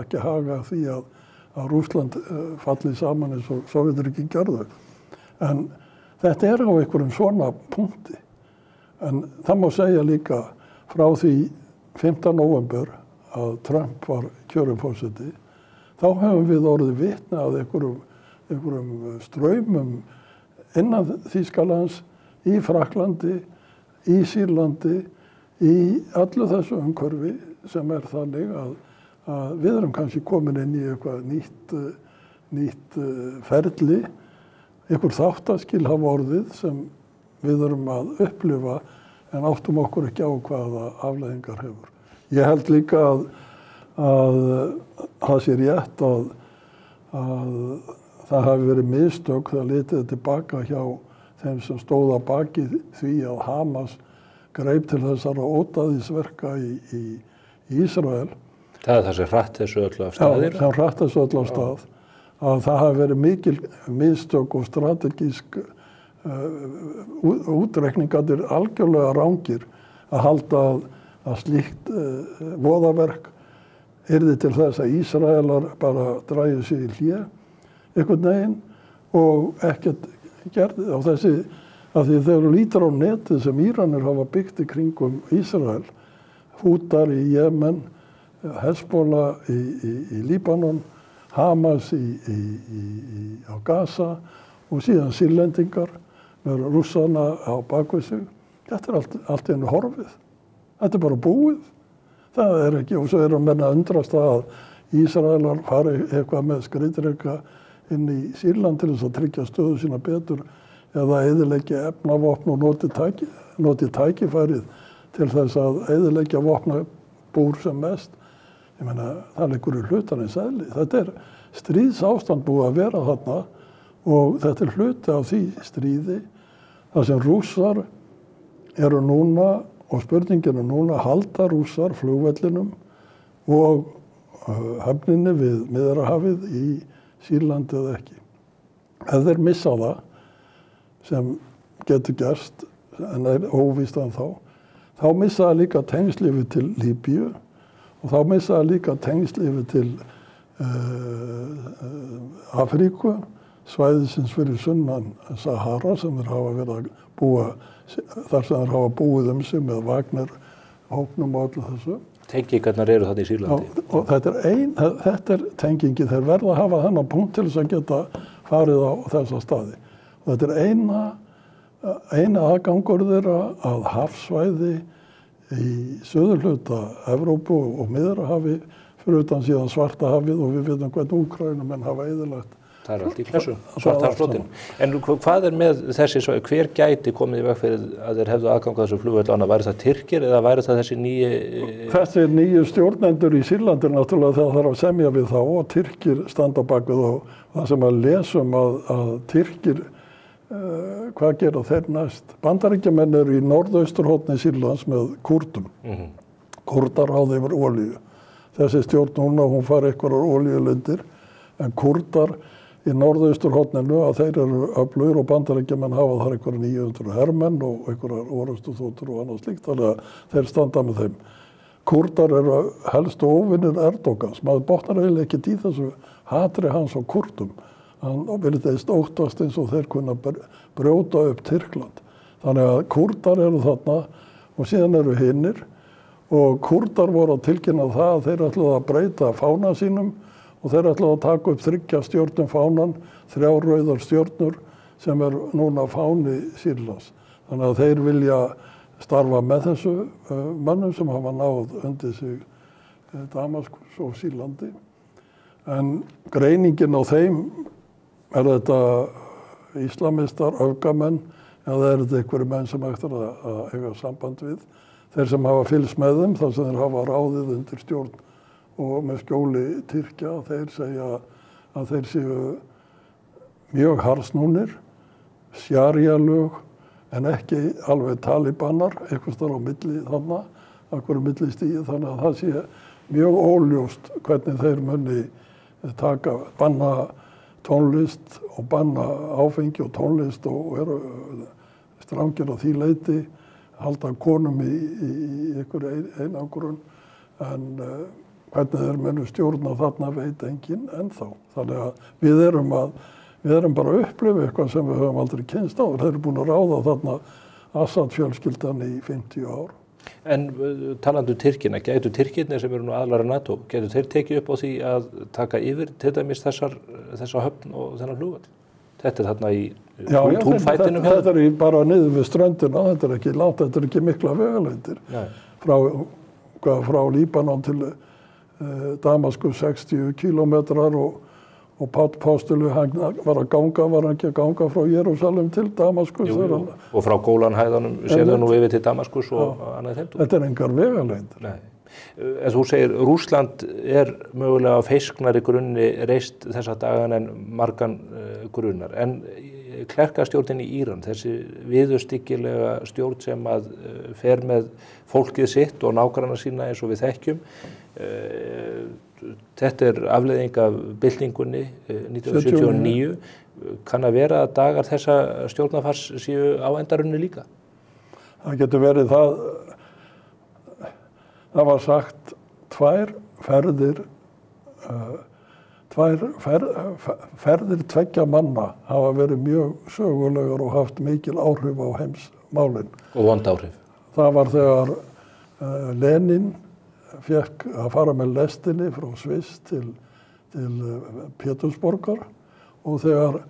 ekki hagað því að Rússland falli saman eins og Sovétríkin gerðu. En þetta á einhverjum svona punkti. En það má segja líka frá því 5. nóvember að Trump var kjörinn forseti, þá hefum við orðið vitni að einhverjum straumum innan Þýskalands, í Frakklandi, í Sýrlandi, í öllu þessu umhverfi sem þannig að við erum kannski komin inn í eitthvað nýtt ferli, einhver þáttaskil hafa orðið sem við erum að upplifa en áttum okkur ekki á hvaða afleiðingar hefur. Ég held líka að það sé rétt að það hafi verið mistök þegar litið tilbaka hjá þeim sem stóð að baki því að Hamas greip til þessara ódæðisverka í Ísrael. Það sem hratt þessu öllu af staðir? Já, sem hratt þessu öllu af stað. Að það hafi verið mikil mistök og strategísk útreikningarnir algjörlega rangir að halda að slíkt voðaverk yrði til þess að Ísraelar bara drægi sig í hlé einhvern veginn og ekkert gerði á þessi, af því þegar þú lítur á netið sem Íranir hafa byggt í kringum Ísrael, Hútar í Jemen, Hezbollah í Líbanon, Hamas á Gaza og síðan Sýrlendingar með Rússana á bakvið sig. Þetta allt í einu horfið. Þetta bara búið. Það ekki, og svo menn að undrast að Ísraelar fari eitthvað með skriðdreka inn í Sýrland til þess að tryggja stöðu sína betur eða eyðileggja efnavopn og noti tækifærið til þess að eyðileggja vopnabúr sem mest. Ég meina, það liggur í hlutarins eðli. Þetta stríðsástand búið að vera þarna og þetta hluti af því stríði þar sem Rússar eru núna, og spurningin núna, halda Rússar flugvellinum og höfninni við Miðjarðarhafið í Sýrlandi eða ekki. Ef þeir missa það, sem getur gerst, en óvíst þá missa það líka tengslífi til Líbíu og þá missa það líka tengslífi til Afríku, svæðisins fyrir sunnan Sahara sem þeir hafa verið að búa, þar sem þeir hafa búið sig með Wagner hópnum og öllu þessu. Tengingarnar eru þarna í Sýrlandi. Já, og þetta tengingi, þeir verða að hafa þennan punkt til þess að geta farið á þessa staði. Og þetta eina aðgangur þeirra að hafsvæði í söðurhluta Evrópu og Miðjarðarhafi fyrir utan síðan Svartahafið og við veitum hvernig Úkraínumenn hafa eyðilagt. Það allt í klessu, Svartahafsflotinn. En hvað með þessi svæði, hver gæti komið í veg fyrir að þeir hefðu aðgang að þessu flugvelli annað? Væri það Tyrkir eða væri það þessi nýju? Þessi nýju stjórnendur í Sýrlandi náttúrulega þegar þarf að semja við þá og Tyrkir standa bak við þá. Það sem að lesum að Tyrkir, hvað gera þeir næst? Bandaríkjamenn eru í norðausturhorni Sýrlands með Kúrdum. Kúrdar ráða yfir olíu. Þessi stjórn núna, hún fari einhverjar olíulindir, en Kúrdar í norðausturhorninu að þeir eru öflugir og bandaríkjamenn hafa þar einhverjar 900 hermenn og einhverjar orrustuþotur og annað slíkt, þannig að þeir standa með þeim. Kúrdar eru helstu óvinir Erdogans, maður botnar eiginlega ekkert í þessu hatri hans á Kúrdum. Hann virðist óttast eins og þeir kunna brjóta upp Tyrkland. Þannig að Kúrdar eru þarna og síðan eru hinnir og Kúrdar voru að tilkynna það að þeir ætluðu að breyta fána sínum og þeir ætluðu að taka upp 3 stjörnum fánan, 3 rauðar stjörnur sem núna fáni Sýrlands. Þannig að þeir vilja starfa með þessu mönnum sem hafa náð undir sig Damaskus og Sýrlandi. En greiningin á þeim þetta íslamistar, öfgamenn, eða þetta einhverju menn sem eftir að eiga samband við. Þeir sem hafa fylgst með þeim, þar sem þeir hafa ráðið undir stjórn og með skjóli Tyrkja, þeir segja að þeir séu mjög harðsnúnir, sjaríalög, en ekki alveg talibanar, eitthvað starf á milli þarna, einhverju millistíði, þannig að það sé mjög óljóst hvernig þeir muni banna tónlist og banna áfengi og tónlist og eru strangir á því leyti, halda konum í einhverju einangrun, en hvernig þeir munu stjórna þarna veit enginn ennþá. Þannig að við erum bara að upplifa eitthvað sem við höfum aldrei kynnst á. Þeir eru búin að ráða þarna Assad-fjölskyldan í 50 ár. En talandi Tyrkina, gætu Tyrkirnir sem eru nú aðilar að NATO, gætu þeir tekið upp á því að taka yfir til dæmis þessa höfn og þennan flugvöll? Þetta þarna í túnfætinum? Þetta bara niður við ströndina, þetta ekki langt, þetta ekki mikla vegalengdir. Frá Líbanon til Damaskus 60 kilometrar og Páll Postuli hann var ekki að ganga frá Jerúsalem til Damaskus. Og frá Gólanhæðunum séðu nú yfir til Damaskus og annað þeim. Þetta engar vegalengdir. En þú segir, Rússland mögulega á feisknari grunni reist þessa dagan en margan grunnar. En klerkastjórnin í Íran, þessi viðurstyggilega stjórn sem að fer með fólkið sitt og nágranna sína eins og við þekkjum, þetta afleiðing af byltingunni 1979. Kann að vera að dagar þessa stjórnarfars séu á endarunni líka? Það getur verið það. Það var sagt 2 ferðir ferðir tveggja manna hafa verið mjög sögulegar og haft mikil áhrif á heimsmálin. Og vond áhrif? Það var þegar Lenin fekk að fara með lestinni frá Sviss til Pétursborgar og þegar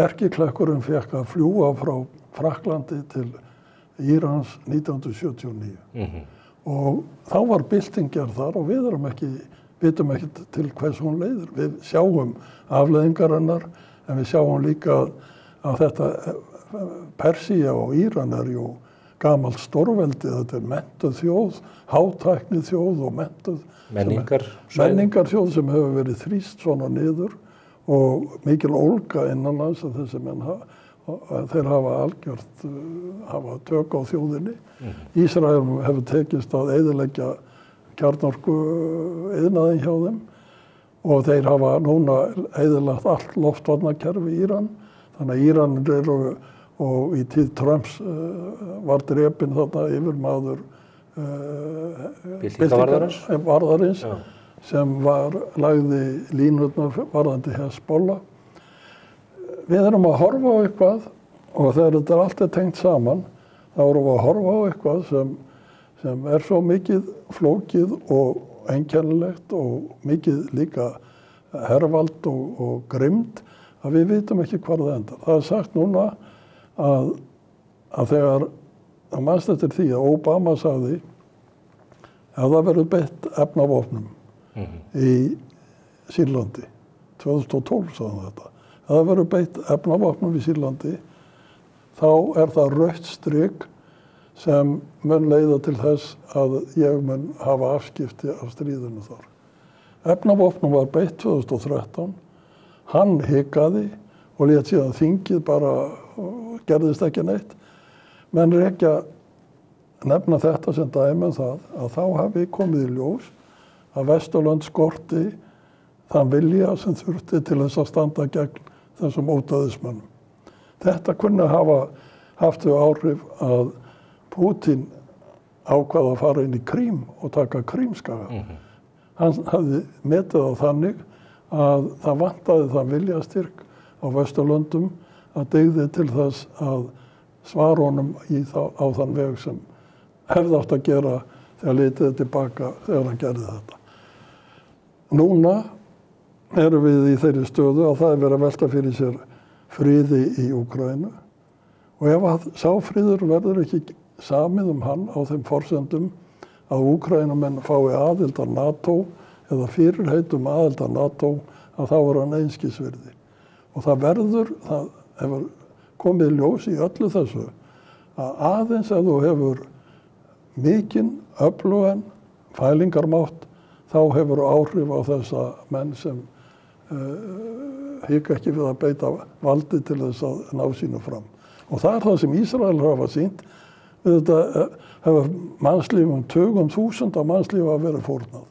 erkiklekkurinn fekk að fljúga frá Frakklandi til Írans 1979. Og þá var bylting gerð þar og við vitum ekki til hvers hún leiðir. Við sjáum afleiðingar hennar, en við sjáum líka að þetta Persía og Íran jú gamalt stórveldi, þetta menntuð þjóð, hátæknið þjóð og menntuð menningarþjóð sem hefur verið þrýst svona niður og mikil ólga innanlands að þessi menn þeir hafa algjört hafa tök á þjóðinni. Ísrael hefur tekist að eyðileggja kjarnorku iðnaðinn hjá þeim og þeir hafa núna eyðilagt allt loftvarnakerfi Íran. Þannig að Íran og í tíð Trumps var drepinn þarna yfirmaður byltingavarðarins sem lagði línurnar varðandi Hezbollah. Við erum að horfa á eitthvað og þegar þetta allt tengt saman, þá erum við að horfa á eitthvað sem svo mikið flókið og einkennilegt og mikið líka hervald og grimmd að við vitum ekki hvar það endar. Það sagt núna að þegar að mannst eftir því að Obama sagði að það verður beitt efnavopnum í Sýrlandi. 2012 sagði þetta. Að það verður beitt efnavopnum í Sýrlandi, þá það rautt strik sem mun leiða til þess að ég mun hafa afskipti af stríðinu þar. Efnavopnum var beitt 2013, hann hikaði og lét síðan þingið bara gerðist ekki neitt. Menn ekki að nefna þetta sem dæmi það að þá hafi komið í ljós að Vesturlönd skorti þann vilja sem þurfti til þess að standa gegn þessum ódæðismönnum. Þetta kunni hafa haft þau áhrif að Putin ákvað að fara inn í Krím og taka Krímskaga. Hann hafði metið á þannig að það vantaði þann viljastyrk á Vesturlöndum að dygði til þess að svara honum á þann veg sem hefði átt að gera þegar litið tilbaka þegar hann gerði þetta. Núna erum við í þeirri stöðu að það verið að velta fyrir sér friði í Úkraínu og ef að sá friður verður ekki samið hann á þeim forsendum að Úkraínumenn fái aðild að NATO eða fyrirheitum aðild að NATO að þá hann einskisvirði. Og það hefur komið ljós í öllu þessu að aðeins ef þú hefur mikinn öflugan fælingarmátt þá hefur áhrif á þessa menn sem hika ekki við að beita valdi til þess að ná sínu fram. Og það það sem Ísrael hafa sýnt. Þetta hefur mannslífum, tugum þúsunda mannslífa að vera fórnað.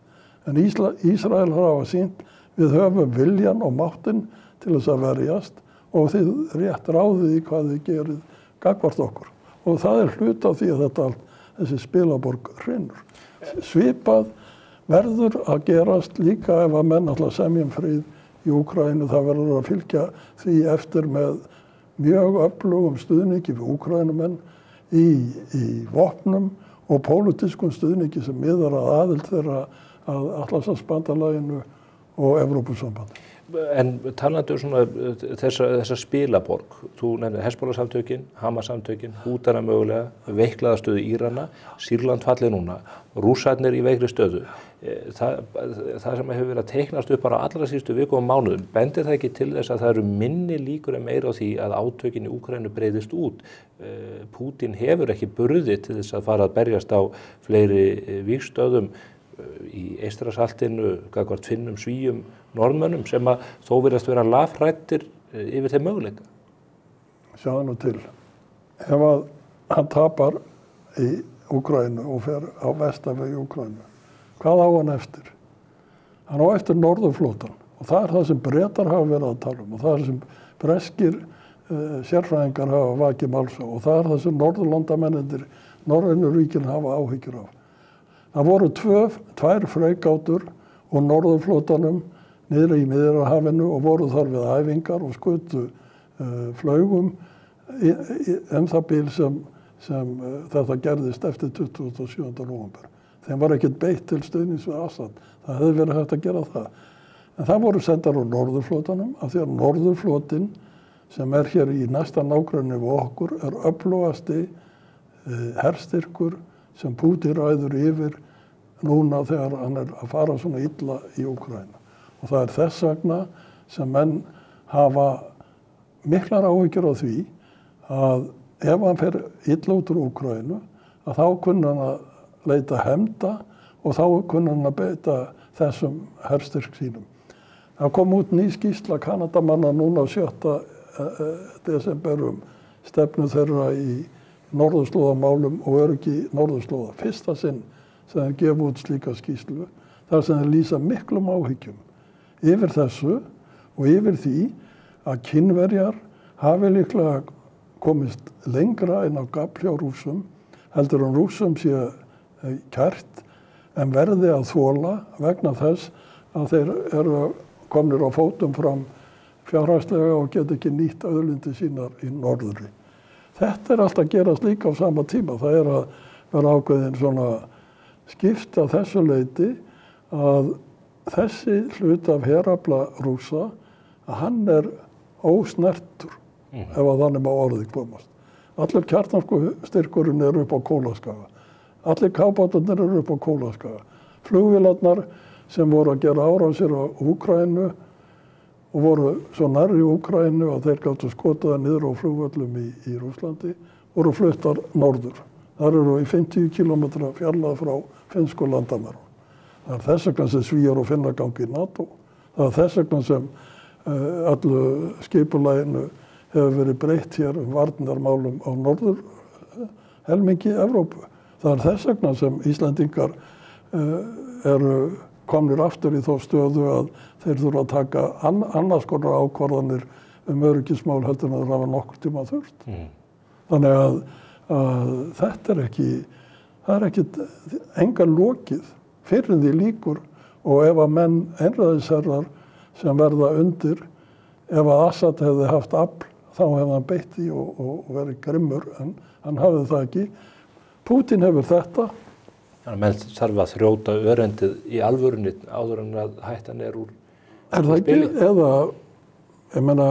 En Ísrael hafa sýnt við höfum viljan og máttinn til þess að verjast og þið rétt ráðið í hvað þið gerið gagnvart okkur. Og það hluti af því að þessi spilaborg hrynur. Svipað verður að gerast líka ef að menn ætla að semja frið í Úkraínu. Það verður að fylgja því eftir með mjög öflugum stuðningi við Úkraínumenn í vopnum og pólitískum stuðningi sem miðar að aðild þeirra að Atlantshafsbandalaginu og Evrópusambandi. En talandi svona þessa spilaborg, þú nefnir Hezbollah-samtökin, Hamas-samtökin, Hútana mögulega, veiklaða stöðu Írana, Sýrland fallið núna, Rússarnir í veikri stöðu. Það sem hefur verið að teiknast upp bara allra síðustu vikum og mánuðum, bendir það ekki til þess að það eru minni líkur en meira á því að átökin í Úkraínu breiðist út. Pútín hefur ekki burði til þess að fara að berjast á fleiri vígstöðum í Eystrasaltinu, gagnvart Finnum, Svíum, Norðmönnum sem að þó virðast vera lafrættir yfir þeim möguleika. Sjáðu nú til. Ef að hann tapar í Úkraínu og fer á vestanveg í Úkraínu, hvað á hann eftir? Hann á eftir Norðurflótann og það það sem Bretar hafa verið að tala og það sem breskir sérfræðingar hafa vakið máls á og það það sem Norðurlandamennir, norrænu ríkin hafa áhyggjur af. Það voru tvær freigátur og Norðurflótanum niðri í Miðjarðarhafinu og voru þar við æfingar og skutu flaugum það bil sem þetta gerðist eftir 27. nóvember. Þeim var ekkert beitt til stuðnings við Assad. Það hefði verið hægt að gera það. En það voru sendar úr norðurflotanum af því að norðurflotin sem hér í næsta nágrenni við okkur öflugasti herstyrkur sem Pútín ræður yfir núna þegar hann að fara svona illa í Úkraínu. Og það þess vegna sem menn hafa miklar áhyggjur á því að ef hann fer illa út úr Úkraínu að þá kunna hann að leita hefnda og þá kunna hann að beita þessum herstyrk sínum. Það kom út ný skýrsla Kanadamanna núna 7. desember stefnu þeirra í norðurslóðamálum og öryggi norðurslóða. Fyrsta sinn sem þeir gefa út slíka skýrslu þar sem þeir lýsa miklum áhyggjum yfir þessu og yfir því að Kínverjar hafi líklega komist lengra inn á gafl hjá Rússum heldur en Rússum sé kært en verði að þola vegna þess að þeir eru komnir á fótum fram fjárhagslega og geta ekki nýtt auðlindir sínar í norðri. Þetta alltaf að gerast líka á sama tíma. Það að vera ákveðin svona skipt að þessu leyti að þessi hlut af herafla Rússa að hann ósnertur ef að þannig má orðið komast. Allir kjarnorkustyrkurinn upp á Kólaskaga. Allir kafbátarnir upp á Kólaskaga. Flugvélarnar sem voru að gera árásir á Úkraínu og voru svo nærri Úkraínu að þeir gáttu skotaða niður á flugvöllum í Rússlandi, voru fluttar norður. Þar eru í 50 kilometra fjarlægð frá finnsku landamærum. Það þess vegna sem Svíar og Finnar gangi í NATO. Það þess vegna sem allu skipulaginu hefur verið breytt hér varnarmálum á norður helmingi Evrópu. Það þess vegna sem Íslendingar eru komnir aftur í þá stöðu að þeir þurfa að taka annars konar ákvarðanir öryggismál heldur en það hafa nokkur tíma þurft. Þannig að þetta það ekkit enga lokið fyrir því líkur og ef að menn einræðisherrar sem verða undir, ef að Assad hefði haft afl, þá hefði hann beitt í og verið grimmur, en hann hafði það ekki. Pútín hefur þetta. Þannig að menn þarf að þrjóta örendið í alvörunni áður en að hættan úr það ekki? Eða, ég meina,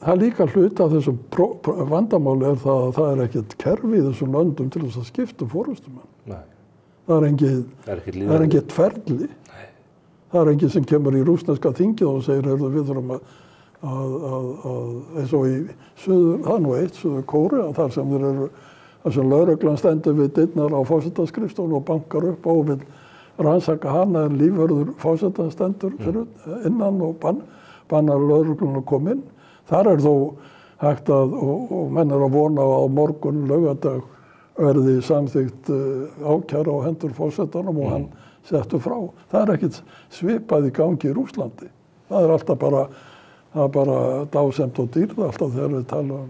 það líka hluta af þessum vandamáli það að það ekkert kerfi í þessum löndum til þess að skipta forystumenn. Nei. Það engin ferli. Nei. Það engin sem kemur í rússneska þingið og segir við þurfum að eins og í Suður Kórea þar sem þeir eru þar sem lögreglan stendur við dyrnar á forsetaskrifstofuna og bankar upp og vill rannsaka hana lífvörður forsetan stendur fyrir innan og bannar lögreglan að koma inn. Þar þó hægt og menn að vona á morgun laugardag verði samþykkt ákæra á hendur forsetanum og hann settur frá. Það ekkert svipað í gangi í Rússlandi. Það alltaf bara dásemd og dýrð alltaf þegar við tala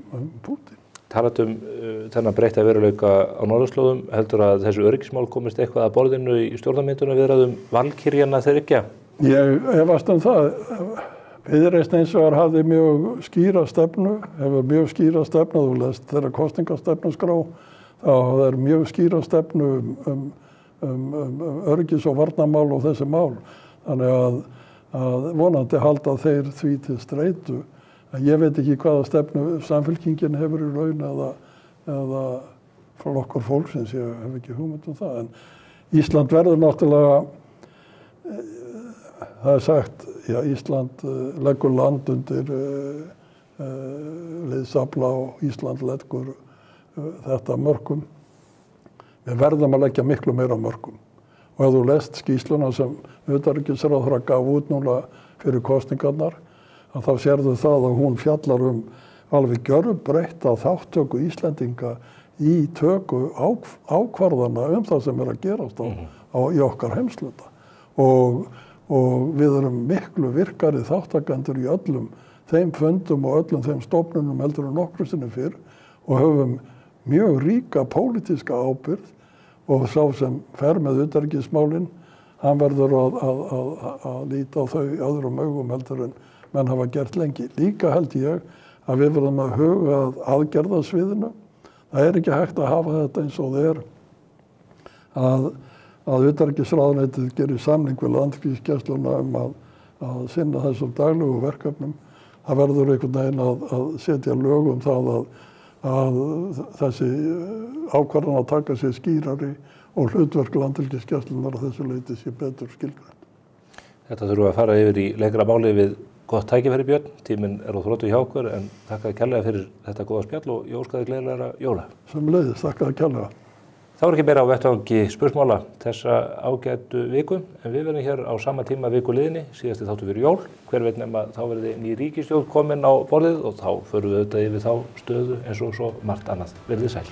Pútín. Talat þennan breytta veruleika á norðurslóðum, heldur að þessu öryggismál komist eitthvað að borðinu í stjórnarmynduna viðræðum valkyrjanna þriggja? Ég efast það. Viðreisn eins og hafði mjög skýra stefnu, hefur mjög skýra stefnu, þú lest þeirra kosningastefnuskrá, þá mjög skýra stefnu öryggis- og varnarmál og þessi mál. Þannig að vonandi halda þeir því til streitu. Ég veit ekki hvaða stefnu samfylkingin hefur í raun eða flokkur fólksins, ég hef ekki hugmynd það. En Ísland verður náttúrulega, það sagt, Ísland leggur land undir liðsafla og Ísland leggur þetta mörkum. Við verðum að leggja miklu meira mörkum. Og ef þú lest skýrsluna sem utanríkisráðherra gaf út núna fyrir kosningarnar, að þá sérðu það að hún fjallar alveg gjörbreytta þáttöku Íslendinga í töku ákvarðana það sem að gerast í okkar heimsluta. Og við erum miklu virkari þáttakendur í öllum þeim fundum og öllum þeim stofnunum heldur en nokkru sinni fyrr og höfum mjög ríka pólitíska ábyrgð og sá sem fer með utanríkismálin, hann verður að líta á þau öðrum augum heldur en menn hafa gert lengi. Líka held ég að við verðum að huga að aðgerðasviðinu. Það er ekki hægt að hafa þetta eins og það að utanríkisráðuneytið gerir samning við Landhelgisgæsluna að sinna þessum daglegu verkefnum. Það verður einhvern veginn að setja lög það að þessi ákvarðan að taka sér skýrari og hlutverk Landhelgisgæslunnar að þessu leyti sé betur skilgrænt. Þetta þurfum að fara yfir í lengra máli við gott tækifæri Björn. Tíminn á þrotum hjá okkur en þakka þér kærlega fyrir þetta góða spjall og ég óska þér gleðilegra jóla. Sömuleiðis, þakka þér kærlega. Það var ekki meira á vettvangi spursmála þessa ágætu viku, en við verðum hér á sama tíma viku liðinni, síðasti þáttu fyrir jól. Hver veit nema þá verði ný ríkisstjórn komin á borðið og þá förum við auðvitað yfir þá stöðu eins og svo margt annað. Verðið sæl.